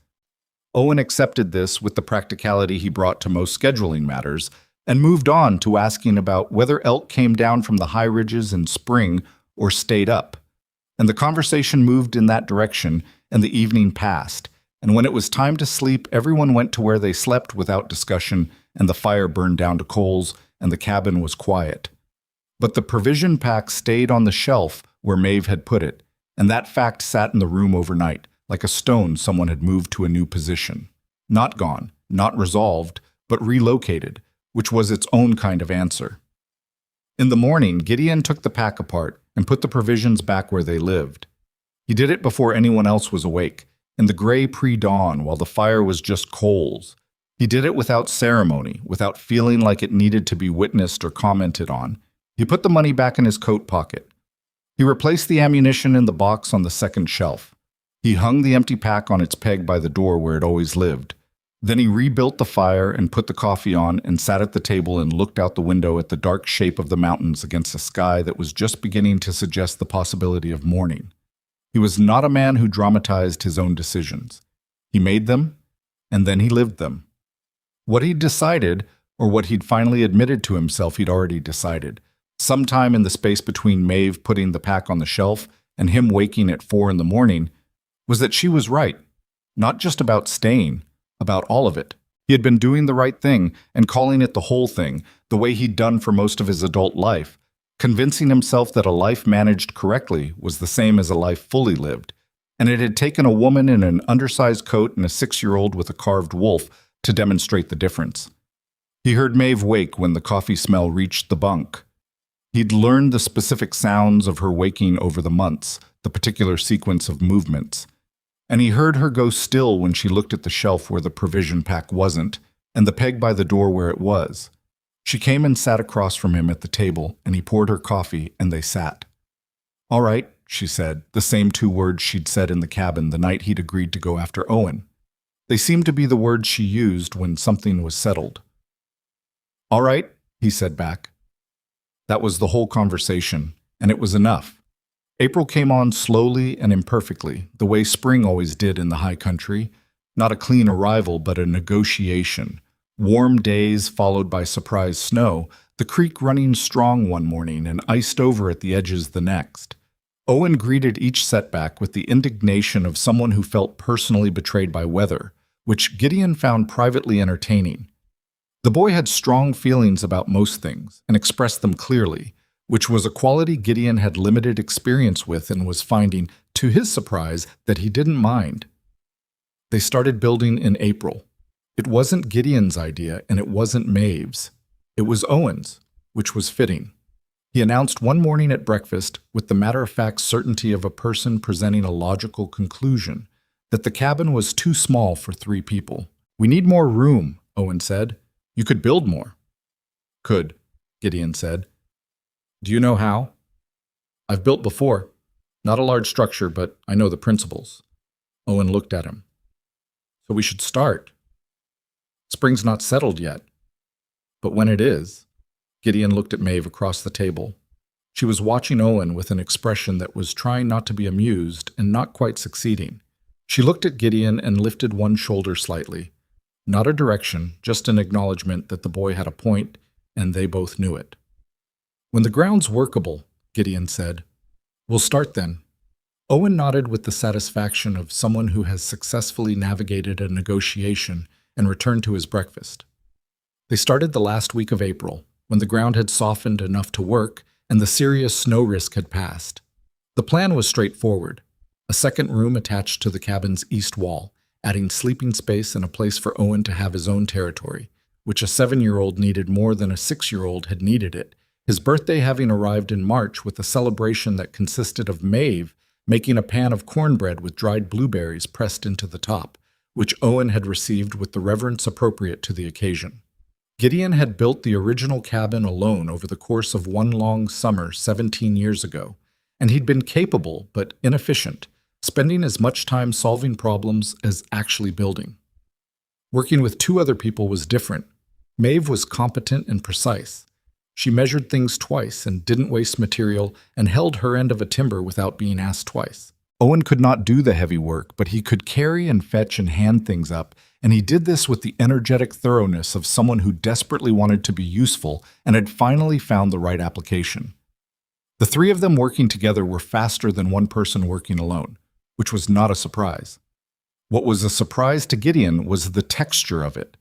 Owen accepted this with the practicality he brought to most scheduling matters, and moved on to asking about whether elk came down from the high ridges in spring or stayed up. And the conversation moved in that direction, and the evening passed, and when it was time to sleep, everyone went to where they slept without discussion, and the fire burned down to coals, and the cabin was quiet. But the provision pack stayed on the shelf where Maeve had put it, and that fact sat in the room overnight, like a stone someone had moved to a new position. Not gone, not resolved, but relocated, which was its own kind of answer. In the morning, Gideon took the pack apart and put the provisions back where they lived. He did it before anyone else was awake, in the gray pre-dawn while the fire was just coals. He did it without ceremony, without feeling like it needed to be witnessed or commented on. He put the money back in his coat pocket. He replaced the ammunition in the box on the second shelf. He hung the empty pack on its peg by the door where it always lived. Then he rebuilt the fire and put the coffee on and sat at the table and looked out the window at the dark shape of the mountains against a sky that was just beginning to suggest the possibility of morning. He was not a man who dramatized his own decisions. He made them, and then he lived them. What he'd decided, or what he'd finally admitted to himself he'd already decided, sometime in the space between Maeve putting the pack on the shelf and him waking at 4 in the morning, was that she was right, not just about staying, about all of it. He had been doing the right thing and calling it the whole thing, the way he'd done for most of his adult life, convincing himself that a life managed correctly was the same as a life fully lived, and it had taken a woman in an undersized coat and a 6-year-old with a carved wolf to demonstrate the difference. He heard Maeve wake when the coffee smell reached the bunk. He'd learned the specific sounds of her waking over the months, the particular sequence of movements. And he heard her go still when she looked at the shelf where the provision pack wasn't, and the peg by the door where it was. She came and sat across from him at the table, and he poured her coffee, and they sat. "All right," she said, the same 2 words she'd said in the cabin the night he'd agreed to go after Owen. They seemed to be the words she used when something was settled. "All right," he said back. That was the whole conversation, and it was enough. April came on slowly and imperfectly, the way spring always did in the high country. Not a clean arrival, but a negotiation. Warm days followed by surprise snow, the creek running strong one morning and iced over at the edges the next. Owen greeted each setback with the indignation of someone who felt personally betrayed by weather, which Gideon found privately entertaining. The boy had strong feelings about most things and expressed them clearly, which was a quality Gideon had limited experience with and was finding, to his surprise, that he didn't mind. They started building in April. It wasn't Gideon's idea, and it wasn't Maeve's. It was Owen's, which was fitting. He announced one morning at breakfast, with the matter-of-fact certainty of a person presenting a logical conclusion, that the cabin was too small for 3 people. "We need more room," Owen said. "You could build more." "Could," Gideon said. "Do you know how?" "I've built before. Not a large structure, but I know the principles." Owen looked at him. "So we should start. Spring's not settled yet. But when it is..." Gideon looked at Maeve across the table. She was watching Owen with an expression that was trying not to be amused and not quite succeeding. She looked at Gideon and lifted one shoulder slightly. Not a direction, just an acknowledgement that the boy had a point, and they both knew it. "When the ground's workable," Gideon said, "we'll start then." Owen nodded with the satisfaction of someone who has successfully navigated a negotiation and returned to his breakfast. They started the last week of April, when the ground had softened enough to work and the serious snow risk had passed. The plan was straightforward: a second room attached to the cabin's east wall, adding sleeping space and a place for Owen to have his own territory, which a 7-year-old needed more than a 6-year-old had needed it, his birthday having arrived in March with a celebration that consisted of Maeve making a pan of cornbread with dried blueberries pressed into the top, which Owen had received with the reverence appropriate to the occasion. Gideon had built the original cabin alone over the course of one long summer 17 years ago, and he'd been capable but inefficient, spending as much time solving problems as actually building. Working with two other people was different. Maeve was competent and precise. She measured things twice and didn't waste material and held her end of a timber without being asked twice. Owen could not do the heavy work, but he could carry and fetch and hand things up, and he did this with the energetic thoroughness of someone who desperately wanted to be useful and had finally found the right application. The three of them working together were faster than one person working alone, which was not a surprise. What was a surprise to Gideon was the texture of it.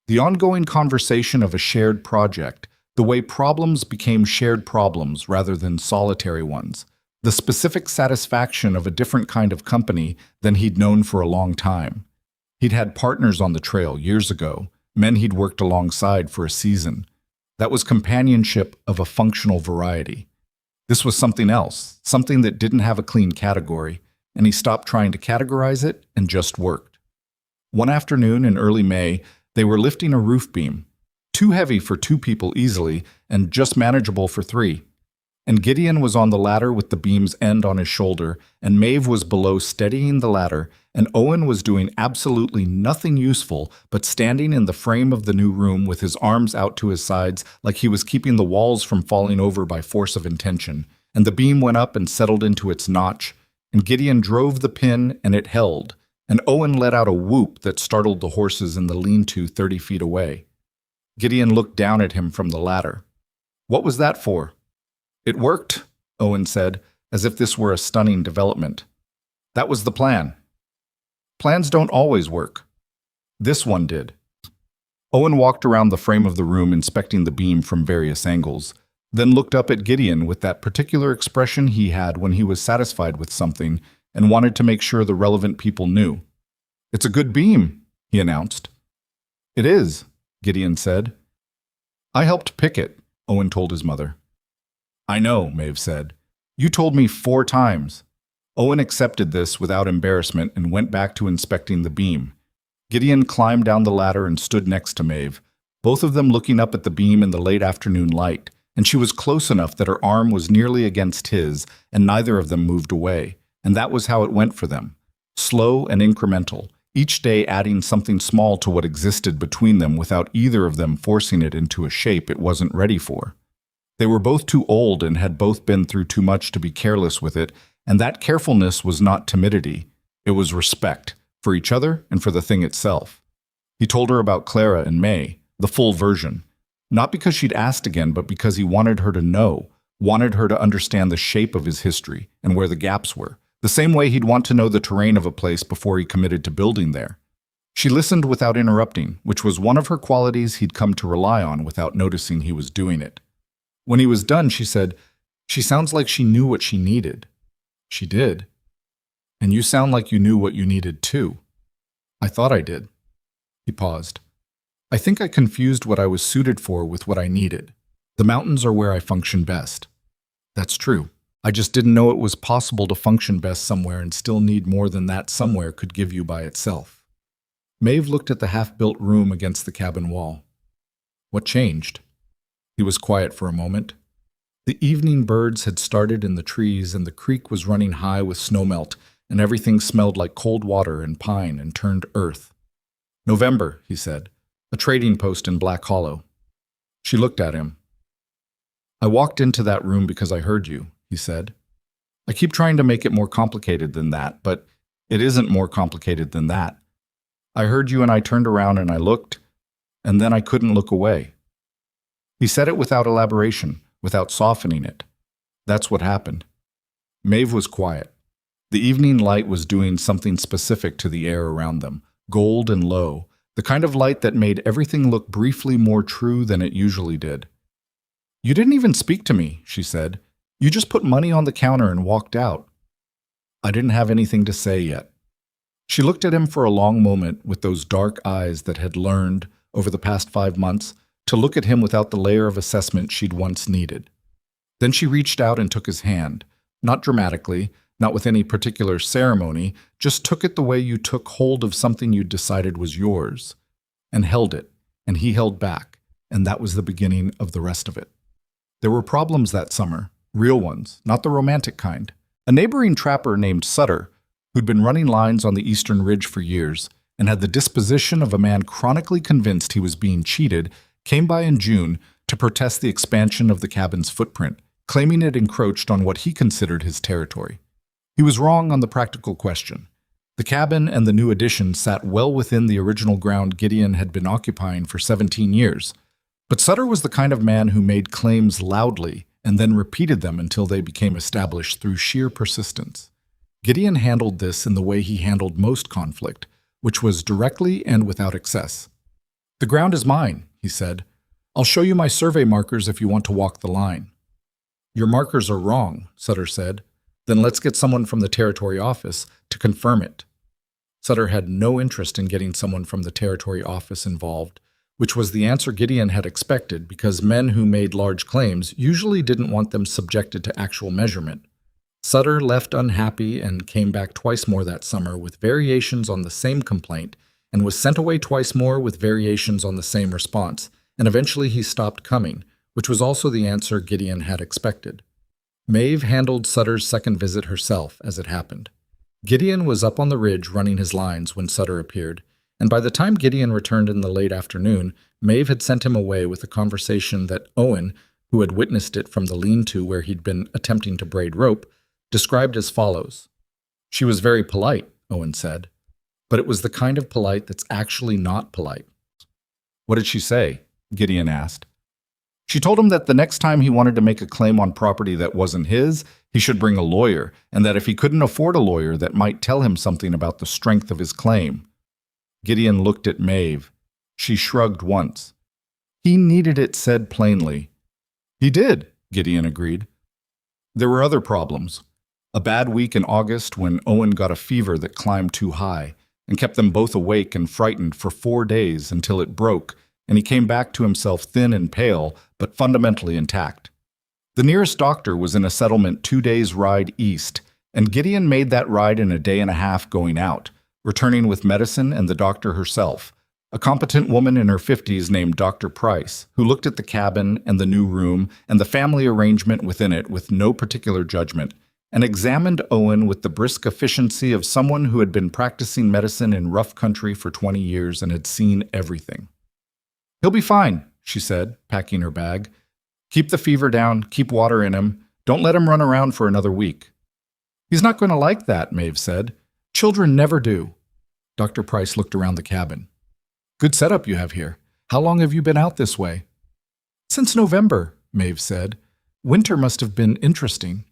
The ongoing conversation of a shared project, the way problems became shared problems rather than solitary ones, the specific satisfaction of a different kind of company than he'd known for a long time. He'd had partners on the trail years ago, men he'd worked alongside for a season. That was companionship of a functional variety. This was something else, something that didn't have a clean category, and he stopped trying to categorize it and just worked. One afternoon in early May, they were lifting a roof beam, too heavy for two people easily and just manageable for three. And Gideon was on the ladder with the beam's end on his shoulder, and Maeve was below steadying the ladder, and Owen was doing absolutely nothing useful but standing in the frame of the new room with his arms out to his sides like he was keeping the walls from falling over by force of intention. And the beam went up and settled into its notch, and Gideon drove the pin and it held, and Owen let out a whoop that startled the horses in the lean-to 30 feet away. Gideon looked down at him from the ladder. "What was that for?" "It worked," Owen said, as if this were a stunning development. "That was the plan." "Plans don't always work." "This one did." Owen walked around the frame of the room inspecting the beam from various angles, then looked up at Gideon with that particular expression he had when he was satisfied with something and wanted to make sure the relevant people knew. "It's a good beam," he announced. "It is," Gideon said. "I helped pick it," Owen told his mother. "I know," Maeve said. "You told me 4 times." Owen accepted this without embarrassment and went back to inspecting the beam. Gideon climbed down the ladder and stood next to Maeve, both of them looking up at the beam in the late afternoon light, and she was close enough that her arm was nearly against his, and neither of them moved away, and that was how it went for them. Slow and incremental, each day adding something small to what existed between them without either of them forcing it into a shape it wasn't ready for. They were both too old and had both been through too much to be careless with it, and that carefulness was not timidity. It was respect, for each other and for the thing itself. He told her about Clara and May, the full version. Not because she'd asked again, but because he wanted her to know, wanted her to understand the shape of his history and where the gaps were, the same way he'd want to know the terrain of a place before he committed to building there. She listened without interrupting, which was one of her qualities he'd come to rely on without noticing he was doing it. When he was done, she said, "She sounds like she knew what she needed." "She did. And you sound like you knew what you needed too." "I thought I did." He paused. "I think I confused what I was suited for with what I needed. The mountains are where I function best." "That's true. I just didn't know it was possible to function best somewhere and still need more than that somewhere could give you by itself." Maeve looked at the half-built room against the cabin wall. "What changed?" He was quiet for a moment. The evening birds had started in the trees, and the creek was running high with snowmelt, and everything smelled like cold water and pine and turned earth. "November," he said, "a trading post in Black Hollow." She looked at him. "I walked into that room because I heard you," he said. "I keep trying to make it more complicated than that, but it isn't more complicated than that. I heard you and I turned around and I looked, and then I couldn't look away." He said it without elaboration, without softening it. That's what happened. Maeve was quiet. The evening light was doing something specific to the air around them, gold and low, the kind of light that made everything look briefly more true than it usually did. "You didn't even speak to me," she said. "You just put money on the counter and walked out." "I didn't have anything to say yet." She looked at him for a long moment with those dark eyes that had learned, over the past 5 months, to look at him without the layer of assessment she'd once needed. Then she reached out and took his hand, not dramatically, not with any particular ceremony, just took it the way you took hold of something you decided was yours, and held it, and he held back, and that was the beginning of the rest of it. There were problems that summer, real ones, not the romantic kind. A neighboring trapper named Sutter, who'd been running lines on the eastern ridge for years, and had the disposition of a man chronically convinced he was being cheated, came by in June to protest the expansion of the cabin's footprint, claiming it encroached on what he considered his territory. He was wrong on the practical question. The cabin and the new addition sat well within the original ground Gideon had been occupying for 17 years. But Sutter was the kind of man who made claims loudly and then repeated them until they became established through sheer persistence. Gideon handled this in the way he handled most conflict, which was directly and without excess. "The ground is mine," he said. "I'll show you my survey markers if you want to walk the line." "Your markers are wrong," Sutter said. "Then let's get someone from the territory office to confirm it." Sutter had no interest in getting someone from the territory office involved, which was the answer Gideon had expected because men who made large claims usually didn't want them subjected to actual measurement. Sutter left unhappy and came back twice more that summer with variations on the same complaint and was sent away twice more with variations on the same response, and eventually he stopped coming, which was also the answer Gideon had expected. Maeve handled Sutter's second visit herself as it happened. Gideon was up on the ridge running his lines when Sutter appeared, and by the time Gideon returned in the late afternoon, Maeve had sent him away with a conversation that Owen, who had witnessed it from the lean-to where he'd been attempting to braid rope, described as follows. "She was very polite," Owen said, "but it was the kind of polite that's actually not polite." "What did she say?" Gideon asked. "She told him that the next time he wanted to make a claim on property that wasn't his, he should bring a lawyer, and that if he couldn't afford a lawyer, that might tell him something about the strength of his claim." Gideon looked at Maeve. She shrugged once. "He needed it said plainly." "He did," Gideon agreed. There were other problems. A bad week in August when Owen got a fever that climbed too high and kept them both awake and frightened for 4 days until it broke, and he came back to himself thin and pale, but fundamentally intact. The nearest doctor was in a settlement 2 days' ride east, and Gideon made that ride in a day and a half going out, returning with medicine and the doctor herself, a competent woman in her 50s named Dr. Price, who looked at the cabin and the new room and the family arrangement within it with no particular judgment, and examined Owen with the brisk efficiency of someone who had been practicing medicine in rough country for 20 years and had seen everything. "He'll be fine," she said, packing her bag. "Keep the fever down, keep water in him. Don't let him run around for another week." "He's not going to like that," Maeve said. "Children never do." Dr. Price looked around the cabin. "Good setup you have here. How long have you been out this way?" "Since November," Maeve said. "Winter must have been interesting."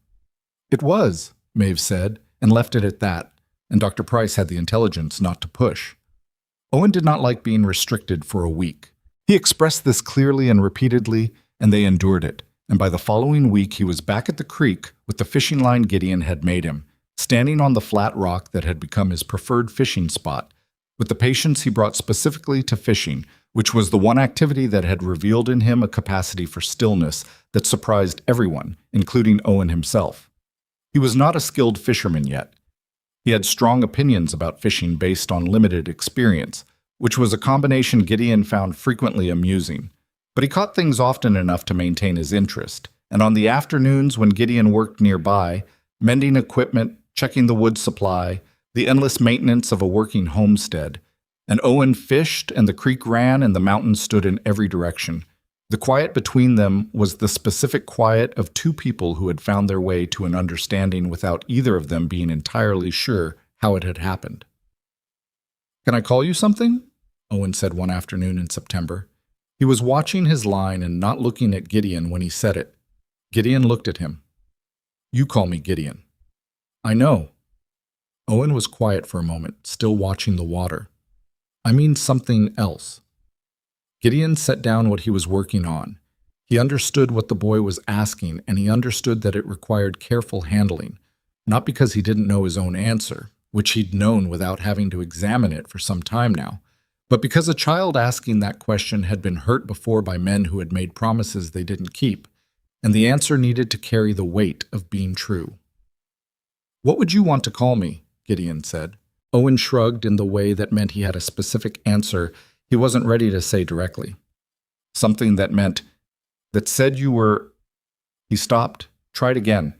"It was," Maeve said, and left it at that, and Dr. Price had the intelligence not to push. Owen did not like being restricted for a week. He expressed this clearly and repeatedly, and they endured it, and by the following week he was back at the creek with the fishing line Gideon had made him, standing on the flat rock that had become his preferred fishing spot, with the patience he brought specifically to fishing, which was the one activity that had revealed in him a capacity for stillness that surprised everyone, including Owen himself. He was not a skilled fisherman yet. He had strong opinions about fishing based on limited experience, which was a combination Gideon found frequently amusing. But he caught things often enough to maintain his interest, and on the afternoons when Gideon worked nearby, mending equipment, checking the wood supply, the endless maintenance of a working homestead, and Owen fished and the creek ran and the mountains stood in every direction. The quiet between them was the specific quiet of two people who had found their way to an understanding without either of them being entirely sure how it had happened. "Can I call you something?" Owen said one afternoon in September. He was watching his line and not looking at Gideon when he said it. Gideon looked at him. "You call me Gideon." "I know." Owen was quiet for a moment, still watching the water. "I mean something else." Gideon set down what he was working on. He understood what the boy was asking, and he understood that it required careful handling, not because he didn't know his own answer, which he'd known without having to examine it for some time now, but because a child asking that question had been hurt before by men who had made promises they didn't keep. and the answer needed to carry the weight of being true. "What would you want to call me?" Gideon said. Owen shrugged in the way that meant he had a specific answer he wasn't ready to say directly. Something that said you were... He stopped, tried again.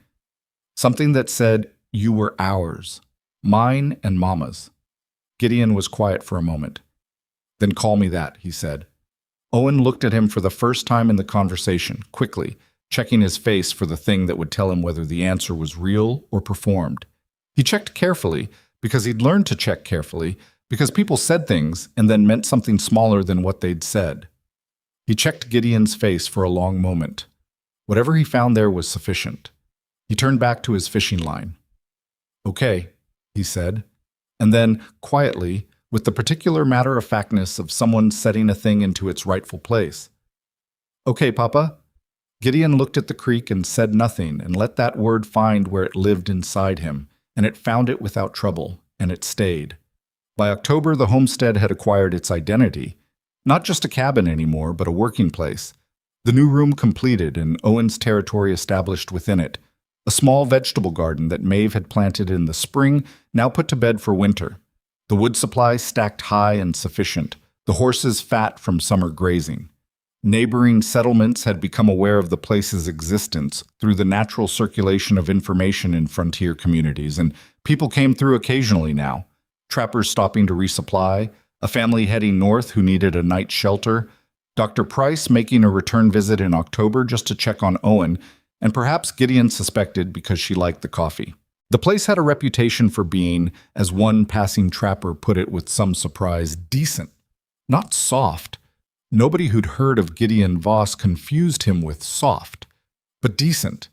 Something that said you were ours, mine and Mama's. Gideon was quiet for a moment. "Then call me that," he said. Owen looked at him for the first time in the conversation, quickly, checking his face for the thing that would tell him whether the answer was real or performed. He checked carefully, because he'd learned to check carefully, because people said things and then meant something smaller than what they'd said. He checked Gideon's face for a long moment. Whatever he found there was sufficient. He turned back to his fishing line. "Okay," he said, and then, quietly, with the particular matter-of-factness of someone setting a thing into its rightful place. "Okay, Papa." Gideon looked at the creek and said nothing and let that word find where it lived inside him, and it found it without trouble, and it stayed. By October, the homestead had acquired its identity. Not just a cabin anymore, but a working place. The new room completed and Owen's territory established within it. A small vegetable garden that Maeve had planted in the spring, now put to bed for winter. The wood supply stacked high and sufficient, the horses fat from summer grazing. Neighboring settlements had become aware of the place's existence through the natural circulation of information in frontier communities, and people came through occasionally now. Trappers stopping to resupply, a family heading north who needed a night shelter, Dr. Price making a return visit in October just to check on Owen, and perhaps Gideon suspected because she liked the coffee. The place had a reputation for being, as one passing trapper put it with some surprise, decent, not soft. Nobody who'd heard of Gideon Voss confused him with soft, but decent,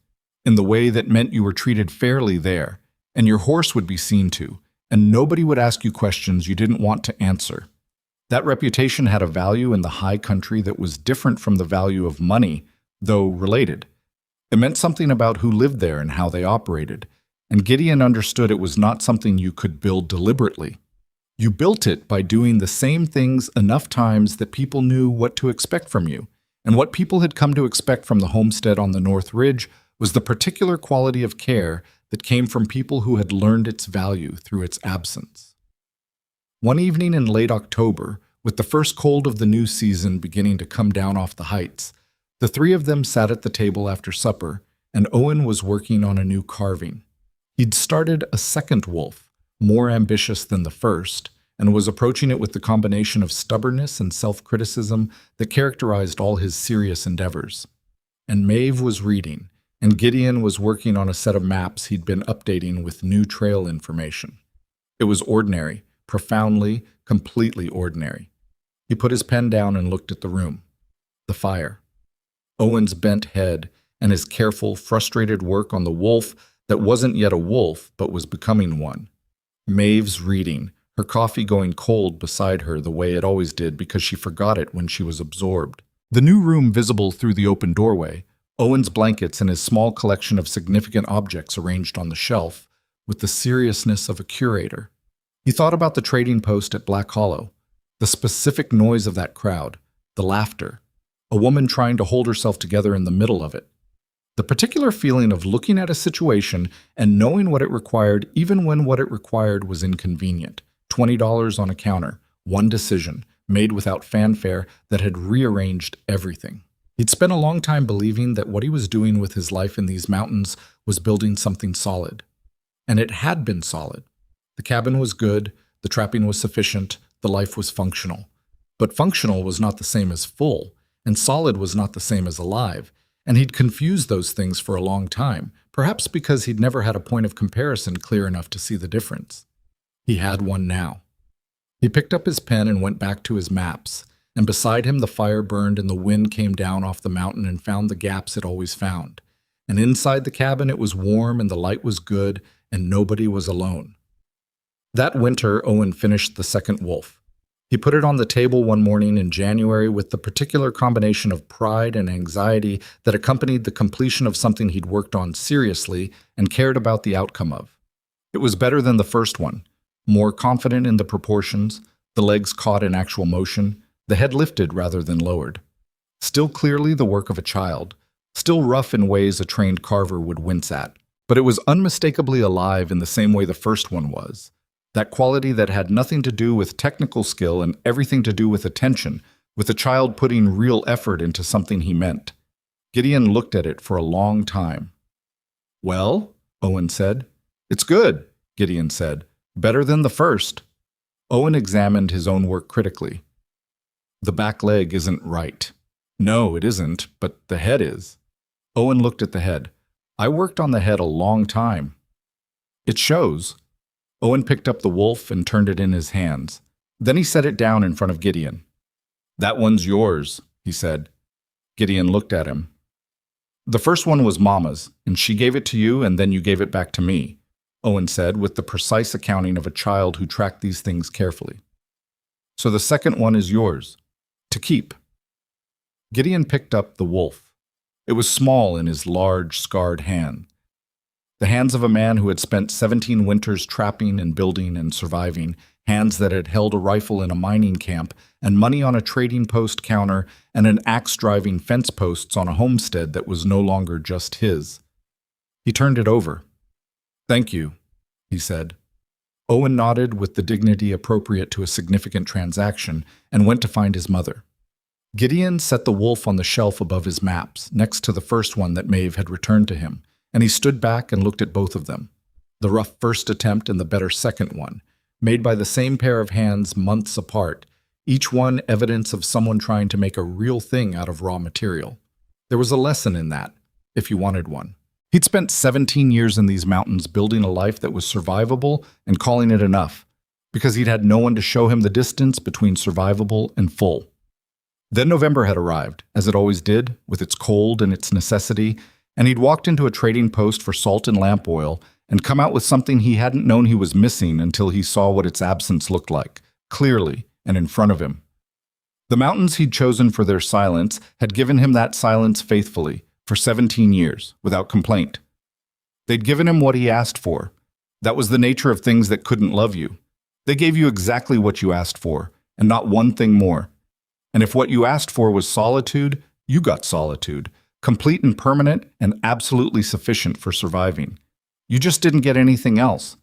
in the way that meant you were treated fairly there, and your horse would be seen to, and nobody would ask you questions you didn't want to answer. That reputation had a value in the high country that was different from the value of money, though related. It meant something about who lived there and how they operated, and Gideon understood it was not something you could build deliberately. You built it by doing the same things enough times that people knew what to expect from you, and what people had come to expect from the homestead on the North Ridge was the particular quality of care that came from people who had learned its value through its absence. One evening in late October, with the first cold of the new season beginning to come down off the heights, the three of them sat at the table after supper, and Owen was working on a new carving. He'd started a second wolf, more ambitious than the first, and was approaching it with the combination of stubbornness and self-criticism that characterized all his serious endeavors. And Maeve was reading, and Gideon was working on a set of maps he'd been updating with new trail information. It was ordinary, profoundly, completely ordinary. He put his pen down and looked at the room. The fire. Owen's bent head, and his careful, frustrated work on the wolf that wasn't yet a wolf but was becoming one. Maeve's reading, her coffee going cold beside her the way it always did because she forgot it when she was absorbed. The new room visible through the open doorway, Owen's blankets and his small collection of significant objects arranged on the shelf, with the seriousness of a curator. He thought about the trading post at Black Hollow, the specific noise of that crowd, the laughter, a woman trying to hold herself together in the middle of it. The particular feeling of looking at a situation and knowing what it required even when what it required was inconvenient. $20 on a counter, one decision, made without fanfare that had rearranged everything. He'd spent a long time believing that what he was doing with his life in these mountains was building something solid. And it had been solid. The cabin was good, the trapping was sufficient, the life was functional. But functional was not the same as full, and solid was not the same as alive, and he'd confused those things for a long time, perhaps because he'd never had a point of comparison clear enough to see the difference. He had one now. He picked up his pen and went back to his maps, and beside him the fire burned and the wind came down off the mountain and found the gaps it always found. And inside the cabin it was warm and the light was good, and nobody was alone. That winter, Owen finished the second wolf. He put it on the table one morning in January with the particular combination of pride and anxiety that accompanied the completion of something he'd worked on seriously and cared about the outcome of. It was better than the first one, more confident in the proportions, the legs caught in actual motion, the head lifted rather than lowered. Still clearly the work of a child, still rough in ways a trained carver would wince at. But it was unmistakably alive in the same way the first one was. That quality that had nothing to do with technical skill and everything to do with attention, with a child putting real effort into something he meant. Gideon looked at it for a long time. "Well," Owen said. "It's good," Gideon said. "Better than the first." Owen examined his own work critically. "The back leg isn't right." "No, it isn't, but the head is." Owen looked at the head. "I worked on the head a long time." "It shows." Owen picked up the wolf and turned it in his hands. Then he set it down in front of Gideon. "That one's yours," he said. Gideon looked at him. "The first one was Mama's, and she gave it to you and then you gave it back to me," Owen said with the precise accounting of a child who tracked these things carefully. "So the second one is yours, to keep." Gideon picked up the wolf. It was small in his large, scarred hand. The hands of a man who had spent 17 winters trapping and building and surviving, hands that had held a rifle in a mining camp and money on a trading post counter and an axe-driving fence posts on a homestead that was no longer just his. He turned it over. "Thank you," he said. Owen nodded with the dignity appropriate to a significant transaction and went to find his mother. Gideon set the wolf on the shelf above his maps, next to the first one that Maeve had returned to him, and he stood back and looked at both of them. The rough first attempt and the better second one, made by the same pair of hands months apart, each one evidence of someone trying to make a real thing out of raw material. There was a lesson in that, if you wanted one. He'd spent 17 years in these mountains building a life that was survivable and calling it enough, because he'd had no one to show him the distance between survivable and full. Then November had arrived, as it always did, with its cold and its necessity, and he'd walked into a trading post for salt and lamp oil and come out with something he hadn't known he was missing until he saw what its absence looked like, clearly and in front of him. The mountains he'd chosen for their silence had given him that silence faithfully, for 17 years, without complaint. They'd given him what he asked for. That was the nature of things that couldn't love you. They gave you exactly what you asked for, and not one thing more. And if what you asked for was solitude, you got solitude, complete and permanent and absolutely sufficient for surviving. You just didn't get anything else.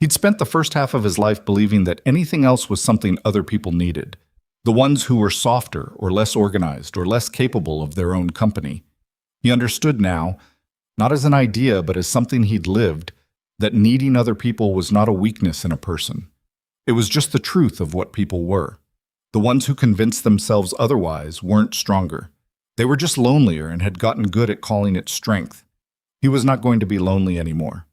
He'd spent the first half of his life believing that anything else was something other people needed. The ones who were softer or less organized or less capable of their own company. He understood now, not as an idea but as something he'd lived, that needing other people was not a weakness in a person. It was just the truth of what people were. The ones who convinced themselves otherwise weren't stronger. They were just lonelier and had gotten good at calling it strength. He was not going to be lonely anymore.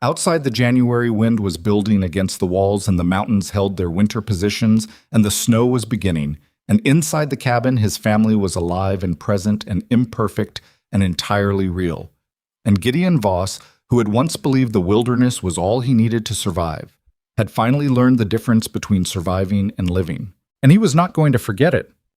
Outside, the January wind was building against the walls and the mountains held their winter positions and the snow was beginning. And inside the cabin, his family was alive and present and imperfect and entirely real. And Gideon Voss, who had once believed the wilderness was all he needed to survive, had finally learned the difference between surviving and living. And he was not going to forget it.